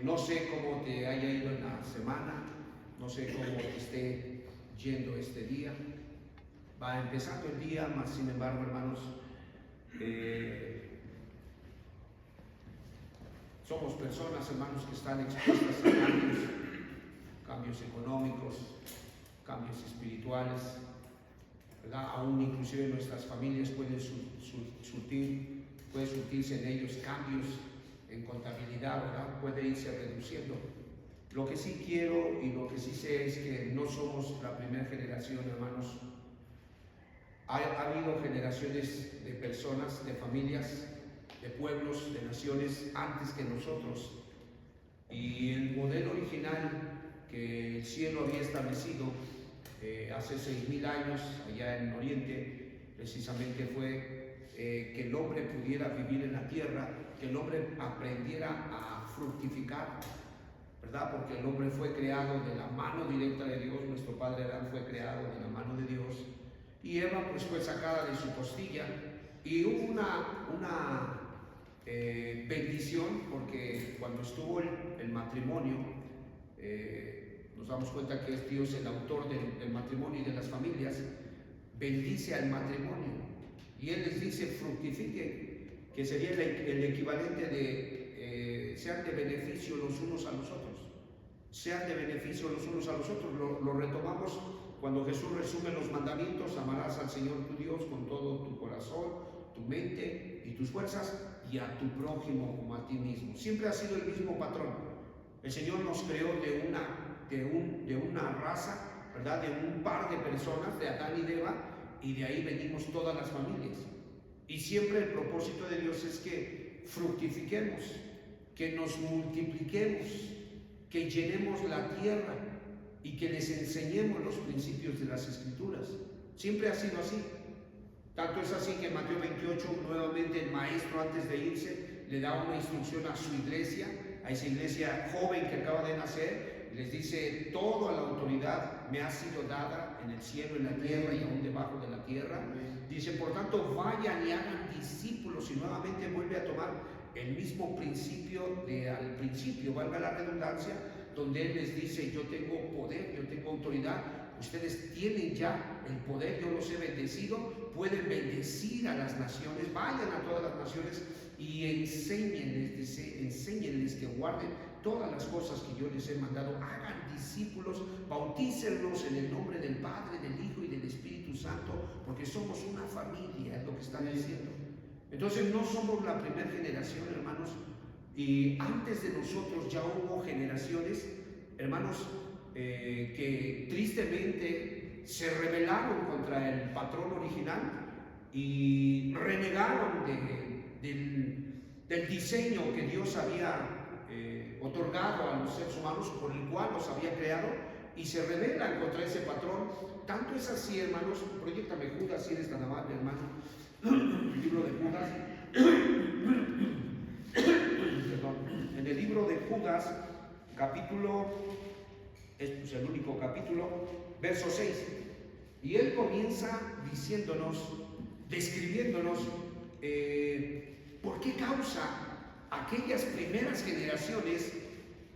No sé cómo te haya ido en la semana, no sé cómo te esté yendo este día. Va empezando el día, mas sin embargo, hermanos, somos personas, hermanos, que están expuestas a cambios económicos, cambios espirituales, ¿verdad? Aún inclusive nuestras familias pueden surtirse en ellos cambios en contabilidad, ¿verdad? Puede irse reduciendo. Lo que sí quiero y lo que sí sé es que no somos la primera generación, hermanos. Ha habido generaciones de personas, de familias, de pueblos, de naciones antes que nosotros. Y el modelo original que el cielo había establecido hace 6,000 años allá en Oriente, precisamente fue que el hombre pudiera vivir en la tierra, que el hombre aprendiera a fructificar, ¿verdad? Porque el hombre fue creado de la mano directa de Dios, nuestro padre Adán fue creado de la mano de Dios, y Eva pues fue sacada de su costilla, y hubo una bendición, porque cuando estuvo el matrimonio, nos damos cuenta que es Dios el autor del matrimonio y de las familias, bendice al matrimonio, y Él les dice: fructifiquen, que sería el equivalente de sean de beneficio los unos a los otros, sean de beneficio los unos a los otros. Lo retomamos cuando Jesús resume los mandamientos: amarás al Señor tu Dios con todo tu corazón, tu mente y tus fuerzas, y a tu prójimo como a ti mismo. Siempre ha sido el mismo patrón. El Señor nos creó de una raza, ¿verdad? De un par de personas, de Adán y de Eva, y de ahí venimos todas las familias. Y siempre el propósito de Dios es que fructifiquemos, que nos multipliquemos, que llenemos la tierra y que les enseñemos los principios de las Escrituras. Siempre ha sido así. Tanto es así que en Mateo 28, nuevamente el maestro, antes de irse, le da una instrucción a su iglesia, a esa iglesia joven que acaba de nacer. Les dice: toda la autoridad me ha sido dada en el cielo, en la tierra y aún debajo de la tierra. Dice: por tanto, vayan y hagan discípulos. Y nuevamente vuelve a tomar el mismo principio al principio, valga la redundancia, donde Él les dice: yo tengo poder, yo tengo autoridad, ustedes tienen ya el poder, yo los he bendecido, pueden bendecir a las naciones, vayan a todas las naciones y enséñenles que guarden todas las cosas que yo les he mandado. Hagan discípulos, bautícenlos en el nombre del Padre, del Hijo y del Espíritu Santo, porque somos una familia, es lo que están diciendo. Entonces no somos la primera generación, hermanos, y antes de nosotros ya hubo generaciones, hermanos, que tristemente se rebelaron contra el patrón original y renegaron del diseño que Dios había otorgado a los seres humanos, por el cual los había creado, y se rebelan contra ese patrón. Tanto es así, hermanos, proyéctame Judas, si eres tan amable, hermano, el libro de Judas. Perdón. En el libro de Judas, capítulo, es el único capítulo, verso 6, y él comienza diciéndonos, describiéndonos por qué causa aquellas primeras generaciones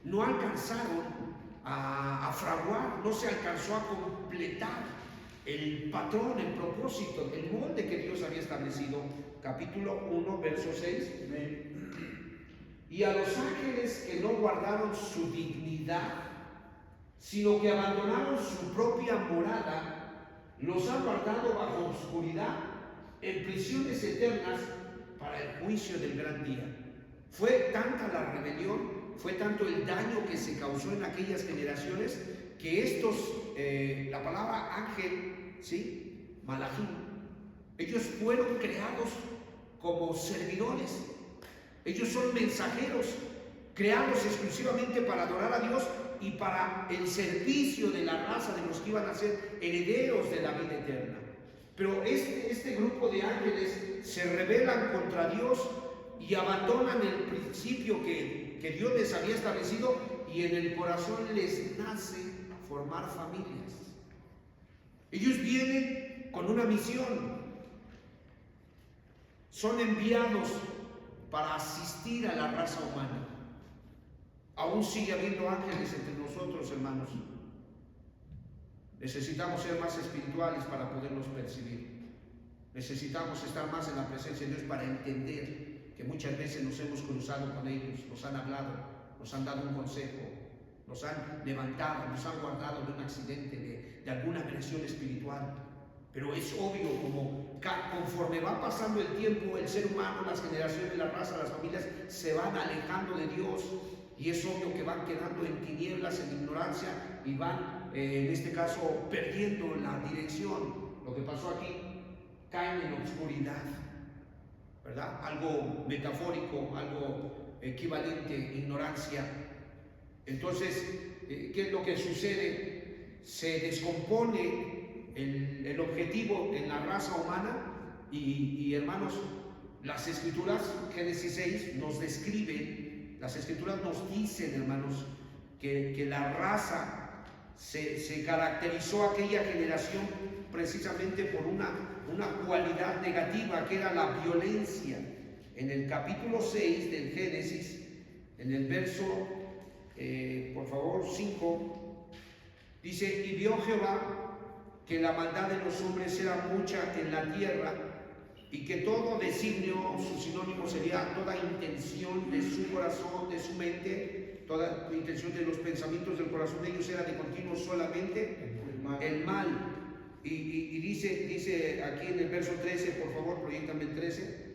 no alcanzaron a fraguar, no se alcanzó a completar el patrón, el propósito, el molde que Dios había establecido. Capítulo 1, verso 6. Y a los ángeles que no guardaron su dignidad, sino que abandonaron su propia morada, los ha guardado bajo oscuridad, en prisiones eternas, para el juicio del gran día. Fue tanta la rebelión, fue tanto el daño que se causó en aquellas generaciones, que estos, la palabra ángel, ¿sí? Malachim, ellos fueron creados como servidores. Ellos son mensajeros, creados exclusivamente para adorar a Dios y para el servicio de la raza de los que iban a ser herederos de la vida eterna. Pero este grupo de ángeles se rebelan contra Dios y abandonan el principio que Dios les había establecido, y en el corazón les nace formar familias. Ellos vienen con una misión, son enviados para asistir a la raza humana. Aún sigue habiendo ángeles entre nosotros, hermanos. Necesitamos ser más espirituales para poderlos percibir. Necesitamos estar más en la presencia de Dios para entender que muchas veces nos hemos cruzado con ellos, nos han hablado, nos han dado un consejo, nos han levantado, nos han guardado de un accidente, de alguna agresión espiritual. Pero es obvio, como conforme va pasando el tiempo, el ser humano, las generaciones, la raza, las familias se van alejando de Dios, y es obvio que van quedando en tinieblas, en ignorancia, y van, en este caso, perdiendo la dirección. Lo que pasó aquí, caen en oscuridad, ¿verdad? Algo metafórico, algo equivalente, ignorancia. Entonces, ¿qué es lo que sucede? Se descompone el objetivo en la raza humana y hermanos, las Escrituras, Génesis 6, nos describen, las Escrituras nos dicen, hermanos, que la raza se caracterizó aquella generación precisamente por una cualidad negativa, que era la violencia. En el capítulo 6 del Génesis, en el verso, por favor, 5, dice: y vio Jehová que la maldad de los hombres era mucha en la tierra, y que todo designio, su sinónimo sería toda intención de su corazón, de su mente, toda intención de los pensamientos del corazón de ellos era de continuo solamente el mal. Y dice aquí en el verso 13, por favor, proyéctame el 13.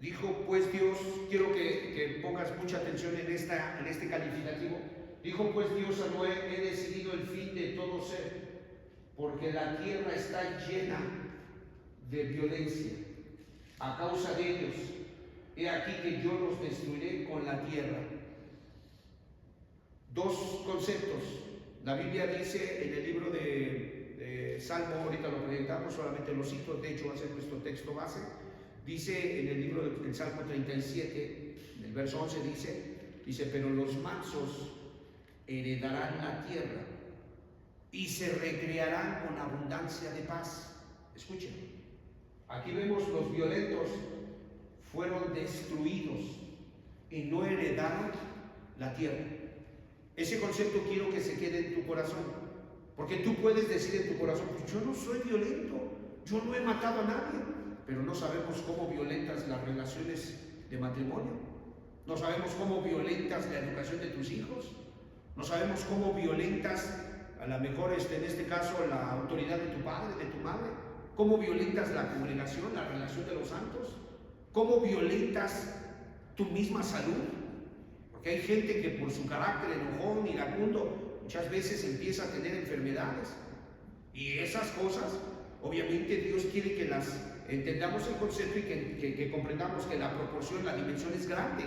Dijo pues Dios, quiero que pongas mucha atención en este calificativo. Dijo pues Dios a Noé: he decidido el fin de todo ser, porque la tierra está llena de violencia a causa de ellos. He aquí que yo los destruiré con la tierra. Dos conceptos. La Biblia dice en el libro de Salmo, ahorita lo proyectamos, solamente lo cito, de hecho va a ser nuestro texto base. Dice en el libro del Salmo 37, en el verso 11, dice: pero los mansos heredarán la tierra y se recrearán con abundancia de paz. Escuchen, aquí vemos los violentos fueron destruidos y no heredaron la tierra. Ese concepto quiero que se quede en tu corazón, porque tú puedes decir en tu corazón: pues yo no soy violento, yo no he matado a nadie, pero no sabemos cómo violentas las relaciones de matrimonio, no sabemos cómo violentas la educación de tus hijos, no sabemos cómo violentas a lo mejor en este caso la autoridad de tu padre, de tu madre, cómo violentas la congregación, la relación de los santos, cómo violentas tu misma salud. Porque hay gente que por su carácter enojón, iracundo, muchas veces empieza a tener enfermedades. Y esas cosas, obviamente Dios quiere que las entendamos el concepto y que comprendamos que la proporción, la dimensión es grande.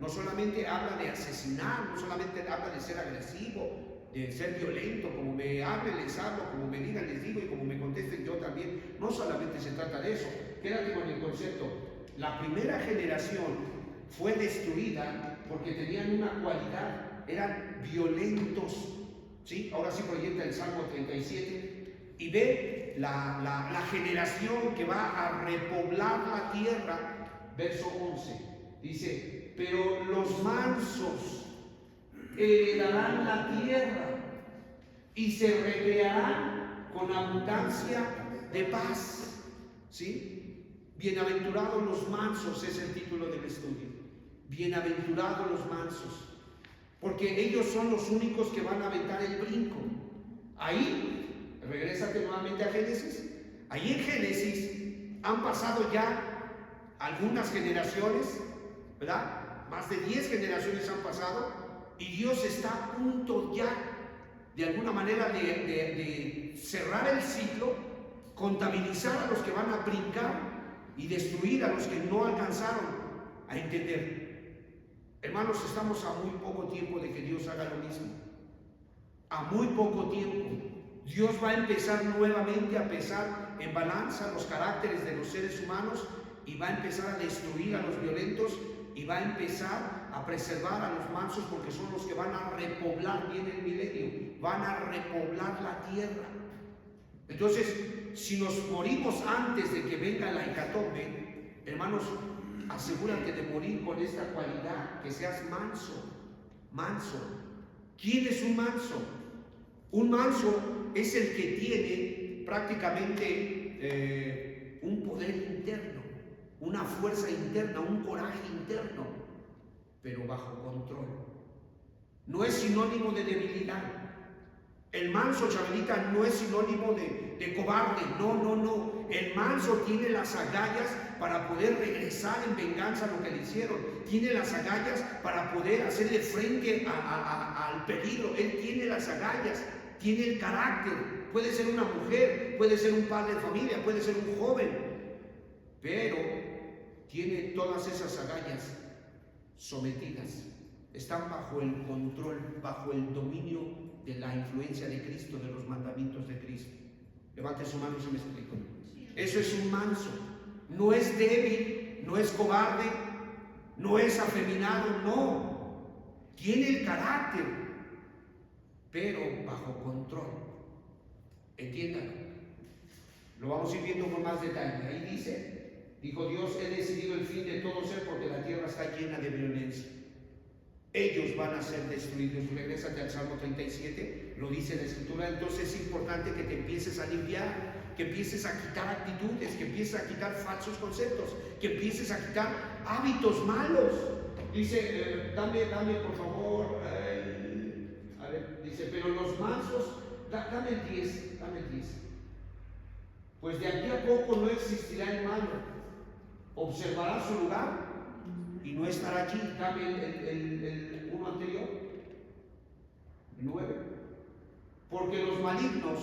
No solamente habla de asesinar, no solamente habla de ser agresivo, de ser violento, como me hablen les hablo, como me digan les digo y como me contesten yo también. No solamente se trata de eso. Quédate con el concepto. La primera generación fue destruida porque tenían una cualidad, eran violentos. ¿Sí? Ahora sí proyecta el Salmo 37 y ve la generación que va a repoblar la tierra. Verso 11 dice: pero los mansos heredarán la tierra y se recrearán con abundancia de paz. ¿Sí? Bienaventurados los mansos es el título del estudio. Bienaventurados los mansos, porque ellos son los únicos que van a aventar el brinco. Ahí, regrésate nuevamente a Génesis. Ahí en Génesis han pasado ya algunas generaciones, ¿verdad? Más de 10 generaciones han pasado y Dios está a punto ya, de alguna manera, de cerrar el ciclo, contabilizar a los que van a brincar y destruir a los que no alcanzaron a entender. Hermanos, estamos a muy poco tiempo de que Dios haga lo mismo. A muy poco tiempo. Dios va a empezar nuevamente a pesar en balanza los caracteres de los seres humanos y va a empezar a destruir a los violentos y va a empezar a preservar a los mansos, porque son los que van a repoblar, viene el milenio, van a repoblar la tierra. Entonces, si nos morimos antes de que venga la hecatombe, hermanos, asegúrate de morir con esta cualidad, que seas manso, manso. ¿Quién es un manso? Un manso es el que tiene prácticamente un poder interno, una fuerza interna, un coraje interno, pero bajo control. No es sinónimo de debilidad. El manso, Chabelita, no es sinónimo de cobarde. No, no, no. El manso tiene las agallas para poder regresar en venganza a lo que le hicieron. Tiene las agallas para poder hacerle frente al peligro. Él tiene las agallas, tiene el carácter. Puede ser una mujer, puede ser un padre de familia, puede ser un joven, pero tiene todas esas agallas sometidas. Están bajo el control, bajo el dominio de la influencia de Cristo, de los mandamientos de Cristo. Levante su mano si me explico. Eso es un manso. No es débil, no es cobarde, no es afeminado, no. Tiene el carácter, pero bajo control. Entiéndanlo. Lo vamos a ir viendo con más detalle. Ahí dijo Dios, he decidido el fin de todo ser porque la tierra está llena de violencia. Ellos van a ser destruidos. Regrésate al Salmo 37, lo dice la Escritura. Entonces es importante que te empieces a limpiar, que empieces a quitar actitudes, que empieces a quitar falsos conceptos, que empieces a quitar hábitos malos. Dice, dame por favor, a ver, dice, pero los mansos, dame el 10, dame el 10. Pues de aquí a poco no existirá el malo, observará su lugar y no estará allí. Dame el uno anterior, 9. Porque los malignos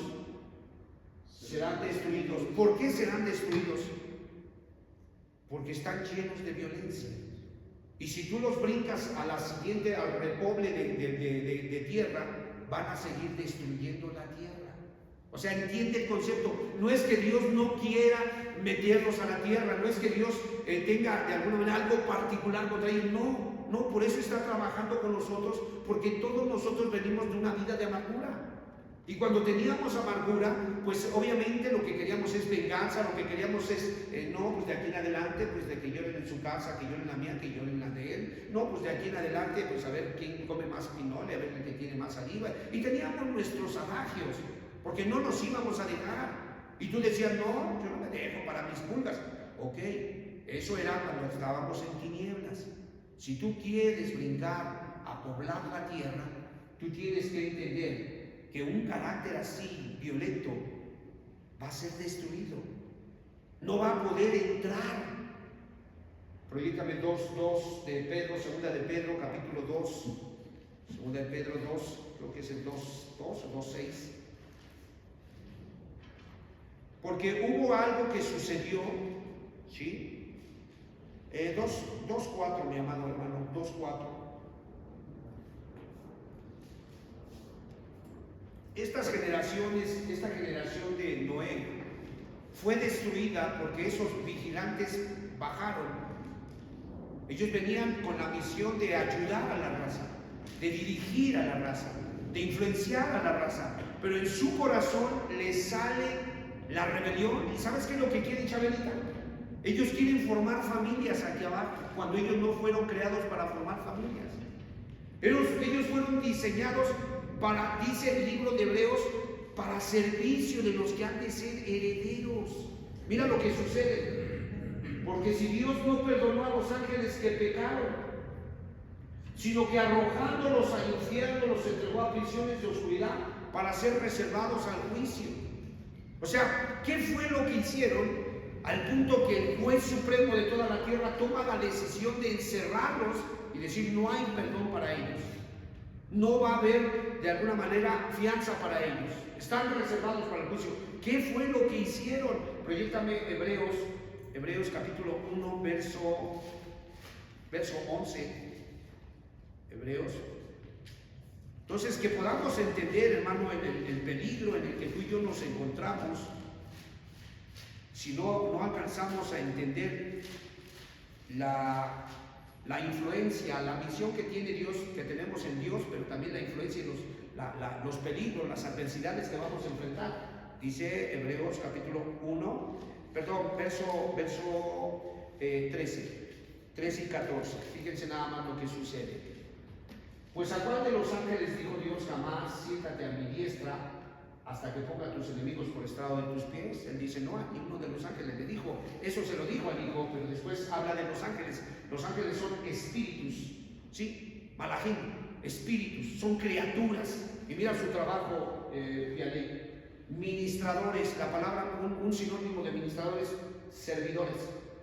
serán destruidos. ¿Por qué serán destruidos? Porque están llenos de violencia. Y si tú los brincas a la siguiente, al repoble de tierra, van a seguir destruyendo la tierra. O sea, entiende el concepto. No es que Dios no quiera meterlos a la tierra, no es que Dios tenga de alguna manera algo particular contra ellos. No, no, por eso está trabajando con nosotros, porque todos nosotros venimos de una vida de amargura. Y cuando teníamos amargura, pues obviamente lo que queríamos es venganza, lo que queríamos es, no, pues de aquí en adelante, pues de que lloren en su casa, que lloren la mía, que lloren la de él. No, pues de aquí en adelante, pues a ver quién come más pinole, a ver el que tiene más saliva. Y teníamos nuestros adagios, porque no nos íbamos a dejar. Y tú decías, no, yo no me dejo para mis pulgas. Ok, eso era cuando estábamos en tinieblas. Si tú quieres brincar a poblar la tierra, tú tienes que entender que un carácter así, violento, va a ser destruido. No va a poder entrar. Proyéctame 2 de Pedro, 2 de Pedro, capítulo 2. 2 de Pedro 2, creo que es el 2 o 2:6. Porque hubo algo que sucedió, ¿sí? 2:4, mi amado hermano, 2:4. Esta generación de Noé fue destruida porque esos vigilantes bajaron. Ellos venían con la misión de ayudar a la raza, de dirigir a la raza, de influenciar a la raza, pero en su corazón les sale la rebelión. ¿Y sabes qué es lo que quieren, Chabelita? Ellos quieren formar familias aquí abajo, cuando ellos no fueron creados para formar familias. Ellos fueron diseñados para, dice el libro de Hebreos, para servicio de los que han de ser herederos. Mira lo que sucede. Porque si Dios no perdonó a los ángeles que pecaron, sino que arrojándolos al infierno los entregó a prisiones de oscuridad para ser reservados al juicio. O sea, ¿qué fue lo que hicieron? Al punto que el juez supremo de toda la tierra toma la decisión de encerrarlos y decir, no hay perdón para ellos. No va a haber de alguna manera fianza para ellos. Están reservados para el juicio. ¿Qué fue lo que hicieron? Proyéctame Hebreos capítulo 1, verso 11. Hebreos. Entonces, que podamos entender, hermano, el peligro en el que tú y yo nos encontramos, si no alcanzamos a entender la influencia, la misión que tiene Dios, que tenemos en Dios, pero también la influencia y los peligros, las adversidades que vamos a enfrentar. Dice Hebreos capítulo 1, verso 13. 13 y 14. Fíjense nada más lo que sucede. Pues a cuál de los ángeles dijo Dios: jamás siéntate a mi diestra hasta que ponga a tus enemigos por estrado de tus pies? Él dice: no, a ninguno de los ángeles le dijo. Eso se lo dijo al Hijo, pero después habla de los ángeles. Los ángeles son espíritus, ¿sí? Malachim, espíritus, son criaturas. Y mira su trabajo, ministradores. La palabra, un sinónimo de ministradores, servidores.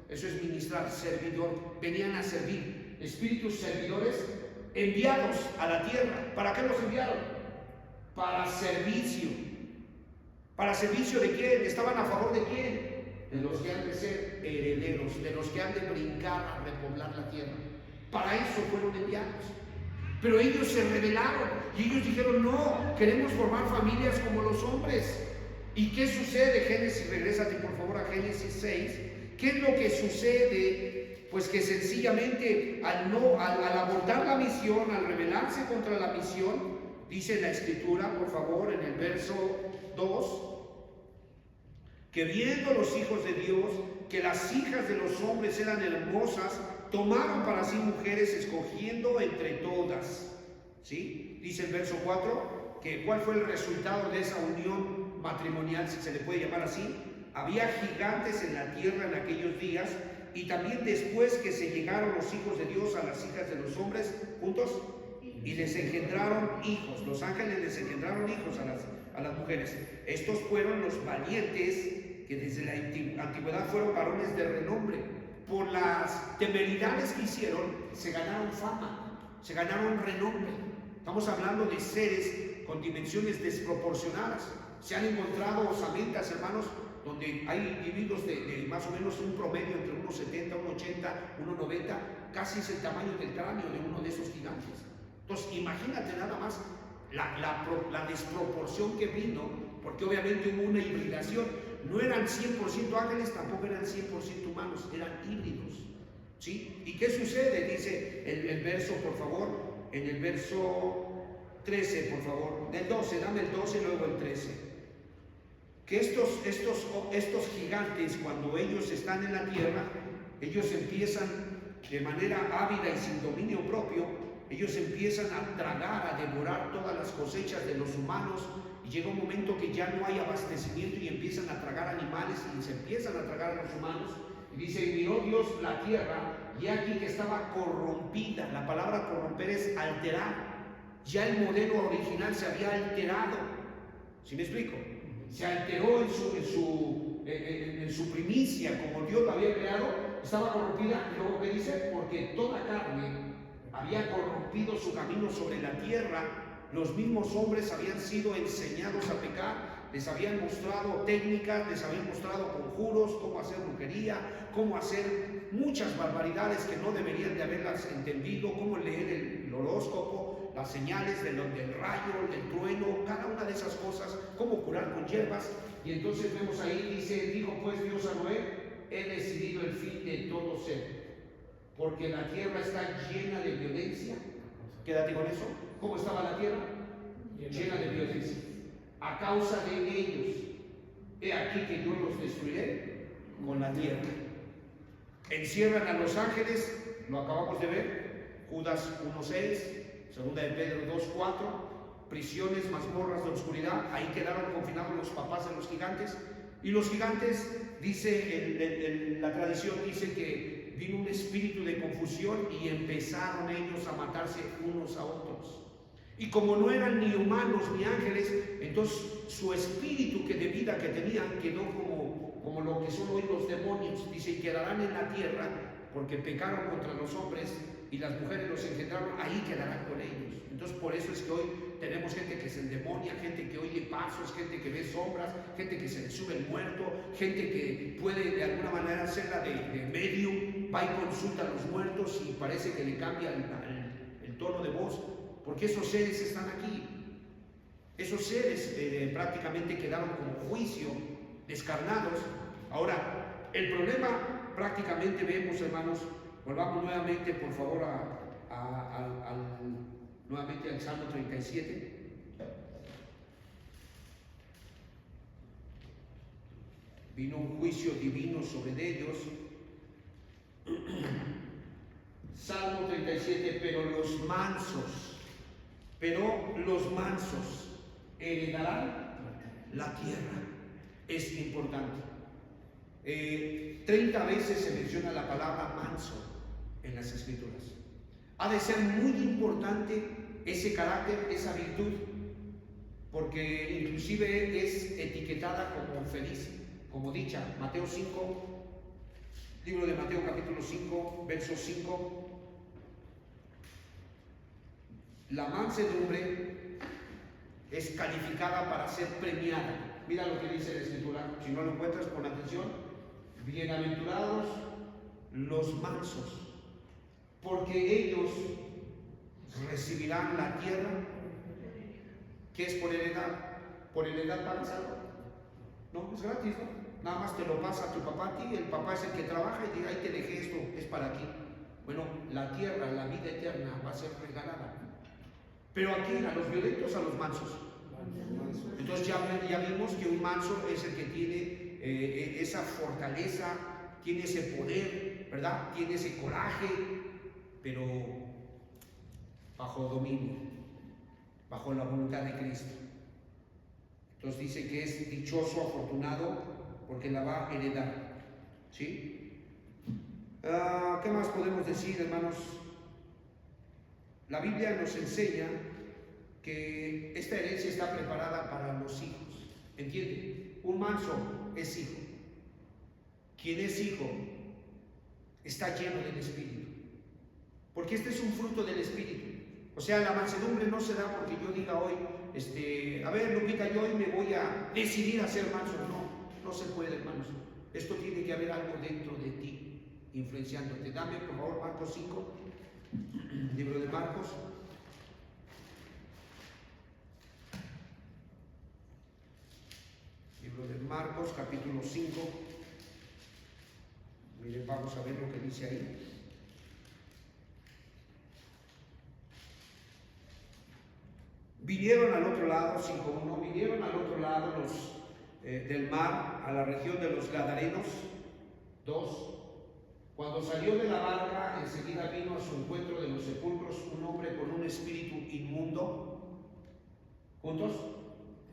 Eso es ministrar, servidor. Venían a servir. Espíritus servidores enviados a la tierra. ¿Para qué los enviaron? Para servicio. ¿Para servicio de quién? ¿Estaban a favor de quién? De los que han de ser herederos, de los que han de brincar a repoblar la tierra. Para eso fueron enviados. Pero ellos se rebelaron y ellos dijeron: no, queremos formar familias como los hombres. ¿Y qué sucede? Génesis, regrésate por favor a Génesis 6. ¿Qué es lo que sucede? Pues que sencillamente al abortar la misión, al rebelarse contra la misión, dice la Escritura, por favor, en el verso 2, que viendo los hijos de Dios que las hijas de los hombres eran hermosas, tomaron para sí mujeres, escogiendo entre todas. ¿Sí? Dice el verso 4, que ¿cuál fue el resultado de esa unión matrimonial, si se le puede llamar así? Había gigantes en la tierra en aquellos días, y también después que se llegaron los hijos de Dios a las hijas de los hombres juntos, y les engendraron hijos. Los ángeles les engendraron hijos a las mujeres. Estos fueron los valientes que desde la antigüedad fueron varones de renombre. Por las temeridades que hicieron, se ganaron fama, se ganaron renombre. Estamos hablando de seres con dimensiones desproporcionadas. Se han encontrado osamentas, hermanos, donde hay individuos de más o menos un promedio entre 1,70, 1,80, 1,90, casi es el tamaño del cráneo de uno de esos gigantes. Entonces, imagínate nada más la desproporción que vino, porque obviamente hubo una hibridación. No eran 100% ángeles, tampoco eran 100% humanos, eran híbridos. ¿Sí? ¿Y qué sucede? Dice el verso, por favor, en el verso 13, por favor, del 12, dame el 12 y luego el 13. Que estos gigantes, cuando ellos están en la tierra, ellos empiezan de manera ávida y sin dominio propio, ellos empiezan a tragar, a devorar todas las cosechas de los humanos, y llega un momento que ya no hay abastecimiento y empiezan a tragar animales y se empiezan a tragar a los humanos. Y dice: miró Dios la tierra, y aquí que estaba corrompida. La palabra corromper es alterar. Ya el modelo original se había alterado. ¿Sí me explico? Se alteró en su primicia, como Dios lo había creado, estaba corrompida. Y luego, ¿qué dice? Porque toda carne había corrompido su camino sobre la tierra. Los mismos hombres habían sido enseñados a pecar, les habían mostrado técnicas, les habían mostrado conjuros, cómo hacer brujería, cómo hacer muchas barbaridades que no deberían de haberlas entendido, cómo leer el horóscopo, las señales del rayo, del trueno, cada una de esas cosas, cómo curar con hierbas. Y entonces vemos ahí, dice: dijo pues Dios a Noé: he decidido el fin de todo ser, porque la tierra está llena de violencia. Quédate con eso. ¿Cómo estaba la tierra? Llena de violencia. A causa de ellos, he aquí que yo los destruiré con la tierra. Encierran a los ángeles, lo acabamos de ver, Judas 1,6, segunda de Pedro 2,4, prisiones, mazmorras de oscuridad. Ahí quedaron confinados los papás de los gigantes. Y los gigantes, dice la tradición, dice que vino un espíritu de confusión y empezaron ellos a matarse unos a otros. Y como no eran ni humanos ni ángeles, entonces su espíritu de vida que tenían quedó como lo que son hoy los demonios. Dice: y quedarán en la tierra porque pecaron contra los hombres y las mujeres los engendraron, ahí quedarán con ellos. Entonces por eso es que hoy tenemos gente que se endemonia, gente que oye pasos, gente que ve sombras, gente que se le sube el muerto, gente que puede de alguna manera hacerla de medium, va y consulta a los muertos y parece que le cambia el tono de voz, porque esos seres están aquí. Esos seres prácticamente quedaron como juicio, descarnados. Ahora, el problema prácticamente vemos, hermanos, volvamos nuevamente por favor nuevamente al Salmo 37. Vino un juicio divino sobre ellos. Salmo 37, pero los mansos heredarán la tierra. Es importante. 30 veces se menciona la palabra manso en las Escrituras. Ha de ser muy importante ese carácter, esa virtud, porque inclusive es etiquetada como feliz, como dicha. Mateo 5, libro de Mateo capítulo 5, verso 5. La mansedumbre es calificada para ser premiada. Mira lo que dice la Escritura, si no lo encuentras, pon atención. Bienaventurados los mansos, porque ellos recibirán la tierra. ¿Qué es por heredad? ¿Por heredad pagas algo? No, es gratis, ¿no? Nada más te lo pasa tu papá a ti, el papá es el que trabaja y dice, ahí te dejé esto, es para aquí. Bueno, la tierra, la vida eterna va a ser regalada. Pero aquí, a los violentos, a los mansos. Entonces ya vimos que un manso es el que tiene esa fortaleza, tiene ese poder, ¿verdad? Tiene ese coraje, pero bajo dominio, bajo la voluntad de Cristo. Entonces dice que es dichoso, afortunado, porque la va a heredar. ¿Sí? ¿Qué más podemos decir, hermanos? La Biblia nos enseña que esta herencia está preparada para los hijos. ¿Entiende? Un manso es hijo. Quien es hijo está lleno del Espíritu. Porque este es un fruto del Espíritu. O sea, la mansedumbre no se da porque yo diga hoy, a ver, Lupita, yo hoy me voy a decidir a ser manso. No se puede, hermanos. Esto tiene que haber algo dentro de ti, influenciándote. Dame, por favor, Marcos 5, libro de Marcos. Libro de Marcos, capítulo 5. Miren, vamos a ver lo que dice ahí. Vinieron al otro lado, 5:1, vinieron al otro lado del mar, a la región de los Gadarenos. 2. Cuando salió de la barca, enseguida vino a su encuentro de los sepulcros un hombre con un espíritu inmundo. ¿Juntos?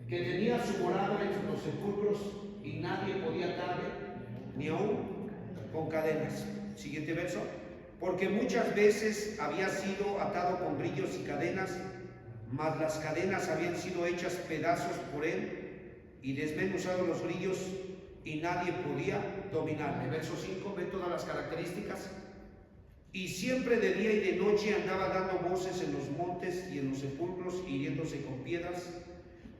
Que tenía su morada entre los sepulcros y nadie podía atarle, ni aún con cadenas. Siguiente verso. Porque muchas veces había sido atado con grillos y cadenas, mas las cadenas habían sido hechas pedazos por él y desmenuzados los grillos y nadie podía dominarle. Verso 5, ve todas las características. Y siempre de día y de noche andaba dando voces en los montes y en los sepulcros, hiriéndose con piedras.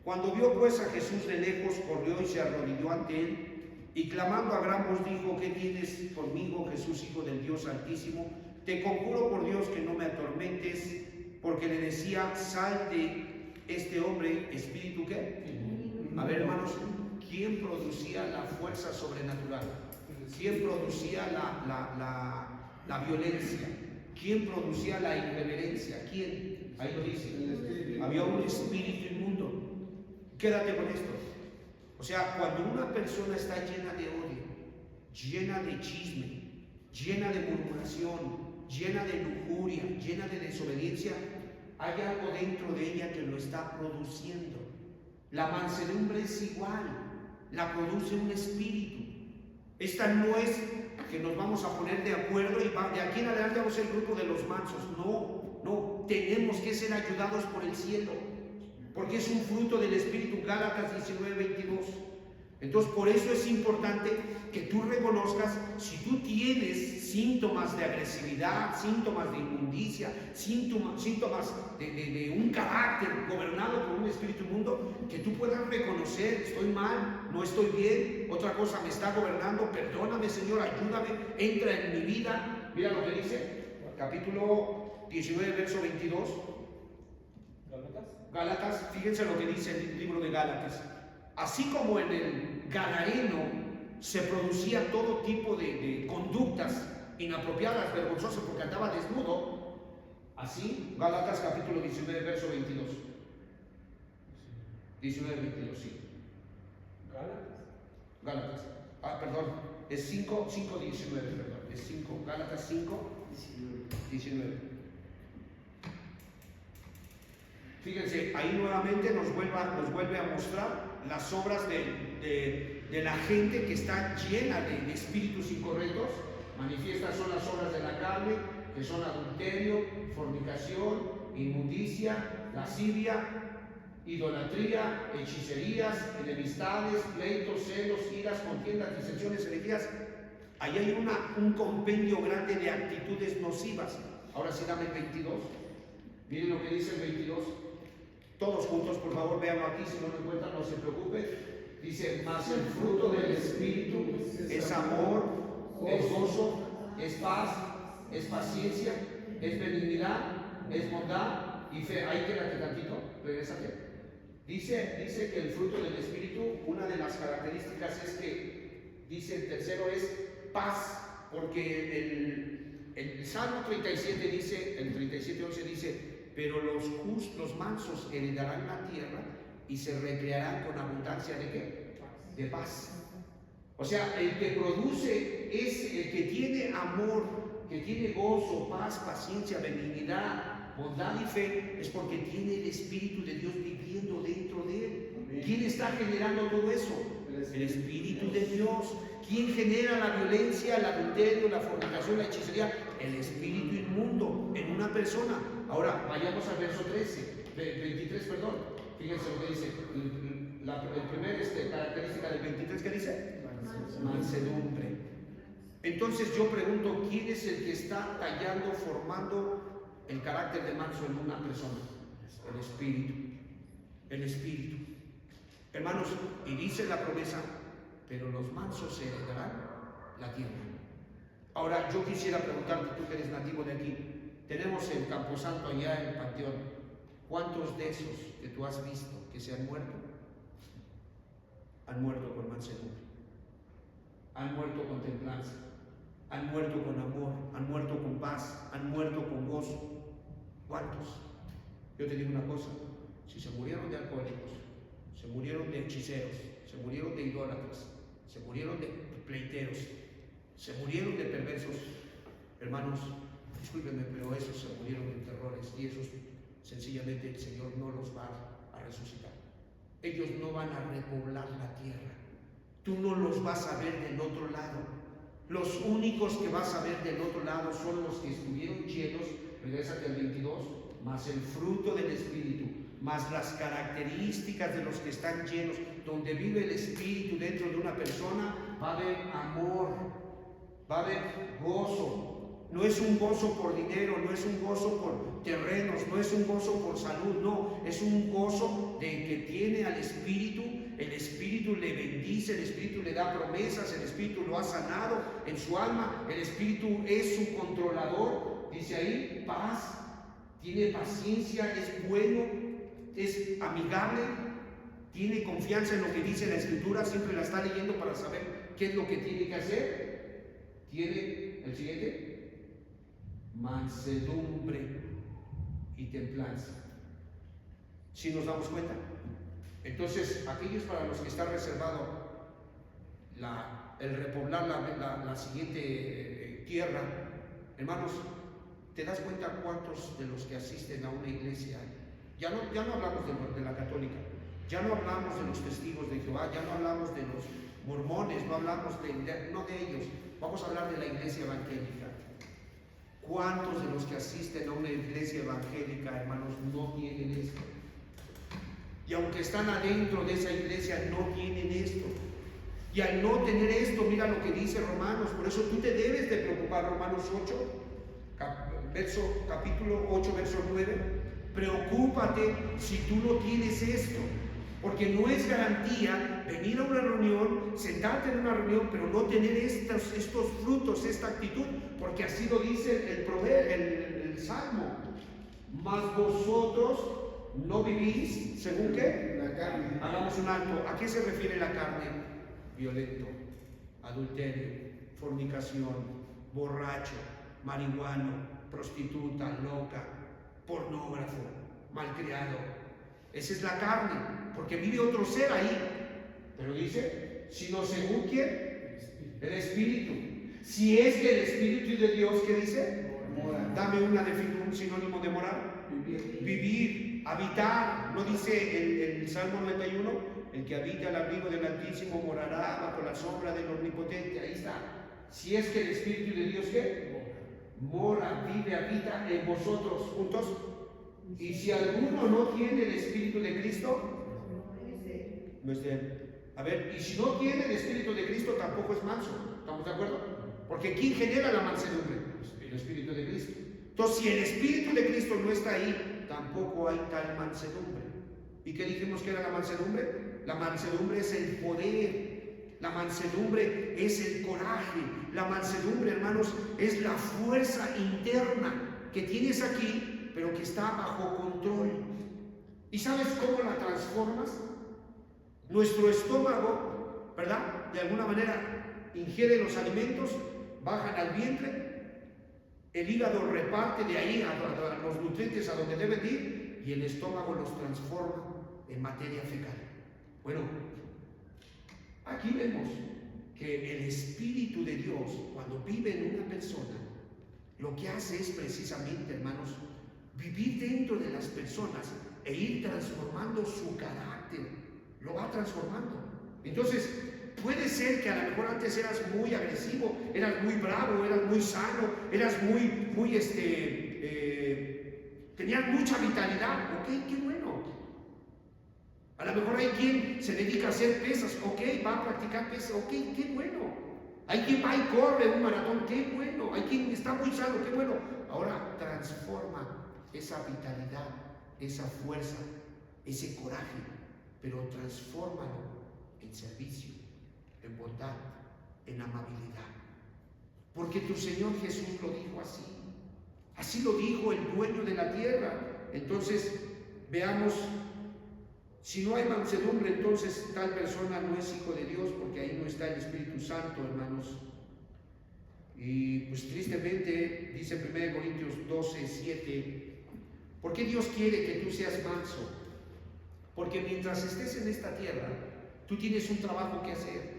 Cuando vio pues a Jesús de lejos, corrió y se arrodilló ante él, y clamando a gran voz dijo: ¿Qué tienes conmigo, Jesús, Hijo del Dios Altísimo? Te conjuro por Dios que no me atormentes. Porque le decía: sal de este hombre, espíritu, ¿qué? A ver, hermanos, ¿quién producía la fuerza sobrenatural? ¿Quién producía la violencia? ¿Quién producía la irreverencia? ¿Quién? Ahí lo dice. Había un espíritu inmundo. Quédate con esto. O sea, cuando una persona está llena de odio, llena de chisme, llena de murmuración, llena de lujuria, llena de desobediencia, hay algo dentro de ella que lo está produciendo. La mansedumbre es igual, la produce un espíritu. Esta no es que nos vamos a poner de acuerdo y de aquí en adelante vamos a ser el grupo de los mansos. No, tenemos que ser ayudados por el cielo, porque es un fruto del Espíritu. Gálatas 19:22. Entonces, por eso es importante que tú reconozcas si tú tienes síntomas de agresividad, síntomas de inmundicia, síntomas de un carácter gobernado por un espíritu inmundo, que tú puedas reconocer: estoy mal, no estoy bien, otra cosa me está gobernando, perdóname, Señor, ayúdame, entra en mi vida. Mira lo que dice, capítulo 19, verso 22. Gálatas, fíjense lo que dice el libro de Gálatas. Así como en el Gadareno se producía todo tipo de conductas inapropiadas, vergonzosas, porque andaba desnudo, así, Gálatas capítulo 19, verso 22. 19, 22, sí. Gálatas. Perdón, es 5, 19, perdón. Es 5, Gálatas 5, 19. Fíjense, ahí nuevamente nos vuelve a mostrar las obras de la gente que está llena de espíritus incorrectos. Manifiestas son las obras de la carne, que son adulterio, fornicación, inmundicia, lascivia, idolatría, hechicerías, enemistades, pleitos, celos, iras, contiendas, disensiones, herejías. Ahí hay un compendio grande de actitudes nocivas. Ahora sí, dame el 22. Miren lo que dice el 22. Todos juntos, por favor, véanlo aquí. Si no lo encuentran, no se preocupen. Dice: mas el fruto del Espíritu es amor, es gozo, es paz, es paciencia, es benignidad, es bondad y fe. Ahí quédate tantito, regrésate. Dice que el fruto del Espíritu, una de las características es que, dice el tercero, es paz, porque el Salmo 37 dice, el 37:11 dice: pero los mansos heredarán la tierra y se recrearán con abundancia ¿de qué? De paz. O sea, el que produce es el que tiene amor, que tiene gozo, paz, paciencia, benignidad, bondad y fe, es porque tiene el Espíritu de Dios viviendo dentro de él. ¿Quién está generando todo eso? El Espíritu de Dios. ¿Quién genera la violencia, el adulterio, la fornicación, la hechicería? El espíritu inmundo en una persona. Ahora, vayamos al verso 23, perdón. Fíjense lo que dice. La primera característica del 23, ¿qué dice? Mansedumbre. Entonces yo pregunto, ¿quién es el que está tallando, formando el carácter de manso en una persona? El Espíritu. El Espíritu. Hermanos, y dice la promesa: pero los mansos se heredarán la tierra. Ahora, yo quisiera preguntarte, tú que eres nativo de aquí, tenemos el Camposanto allá en el Panteón. ¿Cuántos de esos que tú has visto que se han muerto? Han muerto con mansedumbre, han muerto con templanza, han muerto con amor, han muerto con paz, han muerto con gozo. ¿Cuántos? Yo te digo una cosa: si se murieron de alcohólicos, se murieron de hechiceros, se murieron de idólatras, se murieron de pleiteros, se murieron de perversos, hermanos, discúlpenme, pero esos se murieron en terrores, y esos sencillamente el Señor no los va a resucitar. Ellos no van a repoblar la tierra. Tú no los vas a ver del otro lado. Los únicos que vas a ver del otro lado son los que estuvieron llenos, regrésate al 22, más el fruto del Espíritu, más las características de los que están llenos. Donde vive el Espíritu dentro de una persona, va a haber amor, va a haber gozo. No es un gozo por dinero, no es un gozo por terrenos, no es un gozo por salud, no, es un gozo de que tiene al Espíritu. El Espíritu le bendice, el Espíritu le da promesas, el Espíritu lo ha sanado en su alma, el Espíritu es su controlador. Dice ahí: paz, tiene paciencia, es bueno, es amigable, tiene confianza en lo que dice la Escritura, siempre la está leyendo para saber qué es lo que tiene que hacer. Tiene, el siguiente, mansedumbre y templanza. ¿Sí nos damos cuenta? Entonces, aquellos para los que está reservado el repoblar la siguiente tierra, hermanos, ¿te das cuenta cuántos de los que asisten a una iglesia? Ya no hablamos de la católica, ya no hablamos de los testigos de Jehová, ya no hablamos de los mormones, no hablamos no de ellos, vamos a hablar de la iglesia evangélica. ¿Cuántos de los que asisten a una iglesia evangélica, hermanos, no tienen esto? Y aunque están adentro de esa iglesia, no tienen esto. Y al no tener esto, mira lo que dice Romanos. Por eso tú te debes de preocupar. Romanos 8, capítulo 8, verso 9. Preocúpate si tú no tienes esto. Porque no es garantía venir a una reunión, sentarte en una reunión, pero no tener estos frutos, esta actitud. Porque así lo dice el Salmo. Mas vosotros no vivís, ¿según qué? La carne. Hagamos un alto. ¿A qué se refiere la carne? Violento, adulterio, fornicación, borracho, marihuano, prostituta, loca, pornógrafo, malcriado. Esa es la carne, porque vive otro ser ahí. Pero dice, sino según quién? El Espíritu. Si es que el Espíritu de Dios, ¿qué dice? Dame un sinónimo de morar. Vivir, habitar. ¿No dice el Salmo 91? El que habita al abrigo del Altísimo morará bajo la sombra del Omnipotente. Ahí está. Si es que el Espíritu de Dios, ¿qué? Mora, vive, habita en vosotros. ¿Juntos? Y si alguno no tiene el Espíritu de Cristo, no es de él. A ver, y si no tiene el Espíritu de Cristo, tampoco es manso. ¿Estamos de acuerdo? Porque ¿quién genera la mansedumbre? El Espíritu de Cristo. Entonces, si el Espíritu de Cristo no está ahí, tampoco hay tal mansedumbre. ¿Y qué dijimos que era la mansedumbre? La mansedumbre es el poder. La mansedumbre es el coraje. La mansedumbre, hermanos, es la fuerza interna que tienes aquí, pero que está bajo control. ¿Y sabes cómo la transformas? Nuestro estómago, ¿verdad? De alguna manera ingiere los alimentos, bajan al vientre, el hígado reparte de ahí a los nutrientes a donde deben ir y el estómago los transforma en materia fecal. Bueno, aquí vemos que el Espíritu de Dios, cuando vive en una persona, lo que hace es precisamente, hermanos, vivir dentro de las personas e ir transformando su carácter. Lo va transformando. Entonces, puede ser que a lo mejor antes eras muy agresivo, eras muy bravo, eras muy sano, eras tenías mucha vitalidad. Ok, qué bueno. A lo mejor hay quien se dedica a hacer pesas. Ok, va a practicar pesas. Ok, qué bueno. Hay quien va y corre un maratón. Qué bueno. Hay quien está muy sano. Qué bueno. Ahora transforma esa vitalidad, esa fuerza, ese coraje, pero transfórmalo en servicio, en bondad, en amabilidad. Porque tu Señor Jesús lo dijo así. Así lo dijo el dueño de la tierra. Entonces, veamos, si no hay mansedumbre, entonces tal persona no es hijo de Dios, porque ahí no está el Espíritu Santo, hermanos. Y pues tristemente, dice 1 Corintios 12:7, ¿por qué Dios quiere que tú seas manso? Porque mientras estés en esta tierra, tú tienes un trabajo que hacer.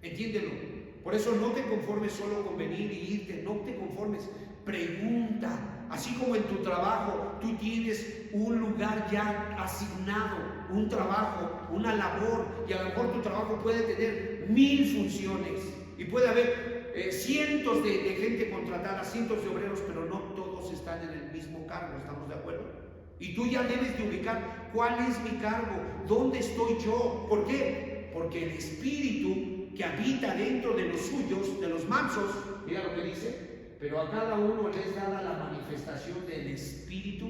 Entiéndelo. Por eso no te conformes solo con venir y irte, no te conformes. Pregunta. Así como en tu trabajo tú tienes un lugar ya asignado, un trabajo, una labor, y a lo mejor tu trabajo puede tener 1000 funciones y puede haber cientos de gente contratada, cientos de obreros, pero no todos están en el mismo cargo. ¿Estamos de acuerdo? Y tú ya debes de ubicar cuál es mi cargo, dónde estoy yo. ¿Por qué? Porque el Espíritu que habita dentro de los suyos, de los mansos, mira lo que dice, pero a cada uno le es dada la manifestación del Espíritu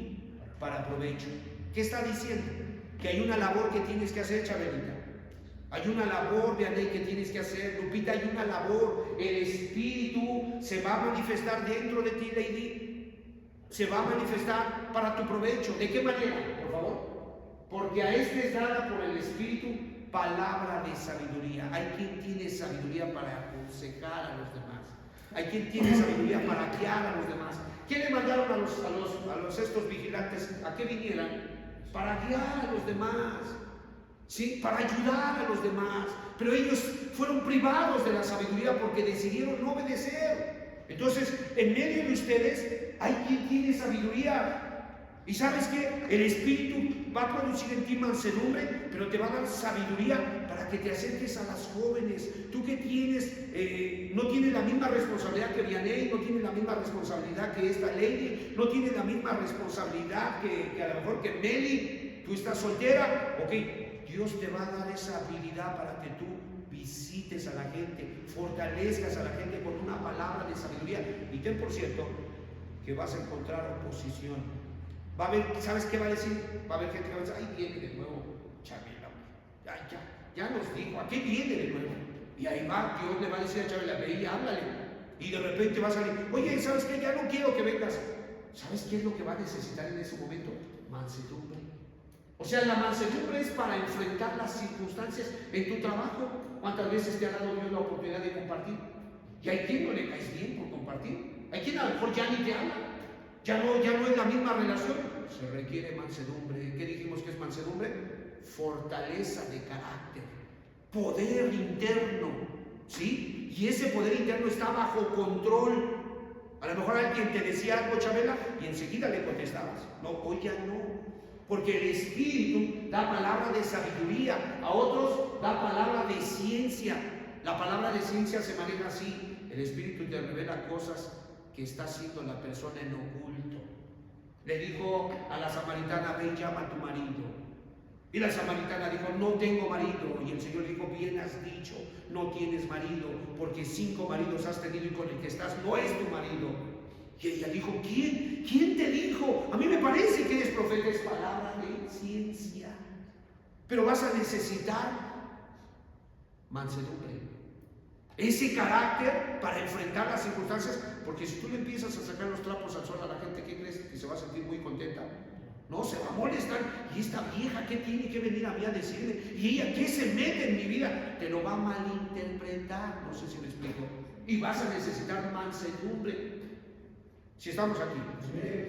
para provecho. ¿Qué está diciendo? Que hay una labor que tienes que hacer, Chabelita. Hay una labor, Vianey, que tienes que hacer. Lupita, hay una labor. El Espíritu se va a manifestar dentro de ti, Lady. Se va a manifestar para tu provecho. ¿De qué manera? Por favor. Porque a este es dada por el Espíritu palabra de sabiduría. Hay quien tiene sabiduría para aconsejar a los demás. Hay quien tiene sabiduría para guiar a los demás. ¿Quién le mandaron a los estos vigilantes a que vinieran? Para guiar a los demás, ¿sí? Para ayudar a los demás. Pero ellos fueron privados de la sabiduría porque decidieron no obedecer. Entonces, en medio de ustedes hay quien tiene sabiduría. ¿Y sabes qué? El Espíritu va a producir en ti mansedumbre, pero te va a dar sabiduría para que te acerques a las jóvenes. Tú que tienes, no tienes la misma responsabilidad que Vianey, no tienes la misma responsabilidad que esta Lady, no tienes la misma responsabilidad que a lo mejor que Meli. Tú estás soltera, ok. Dios te va a dar esa habilidad para que tú visites a la gente, fortalezcas a la gente con una palabra de sabiduría. Y ten por cierto que vas a encontrar oposición. Va a haber, ¿sabes qué va a decir? Va a haber gente que va a decir, ahí viene de nuevo Chabela. Ya nos dijo, ¿a qué viene de nuevo? Y ahí va, Dios le va a decir a Chabela, ve y háblale. Y de repente va a salir, oye, ¿sabes qué? Ya no quiero que vengas. ¿Sabes qué es lo que va a necesitar en ese momento? Mansedumbre. O sea, la mansedumbre es para enfrentar las circunstancias en tu trabajo. ¿Cuántas veces te ha dado Dios la oportunidad de compartir? Y hay quien no le caes bien por compartir. Hay quien a lo mejor ya ni te habla. Ya no es la misma relación. Se requiere mansedumbre. ¿Qué dijimos que es mansedumbre? Fortaleza de carácter, poder interno, ¿sí? Y ese poder interno está bajo control. A lo mejor alguien te decía algo, Chabela, y enseguida le contestabas. No, hoy ya no. Porque el Espíritu da palabra de sabiduría, a otros da palabra de ciencia. La palabra de ciencia se maneja así. El Espíritu te revela cosas que está haciendo la persona en oculto. Le dijo a la samaritana, ve y llama a tu marido. Y la samaritana dijo, no tengo marido. Y el Señor le dijo, bien has dicho, no tienes marido, porque 5 maridos has tenido y con el que estás no es tu marido. Y ella dijo, ¿quién? ¿Quién te dijo? A mí me parece que eres profeta. Es palabra de ciencia. Pero vas a necesitar mansedumbre. Ese carácter para enfrentar las circunstancias. Porque si tú le empiezas a sacar los trapos al sol a la gente, ¿qué crees? Que se va a sentir muy contenta. No, se va a molestar. ¿Y esta vieja qué tiene que venir a mí a decirme? ¿Y ella qué se mete en mi vida? Te lo va a malinterpretar. No sé si me explico. Y vas a necesitar mansedumbre. Si estamos aquí.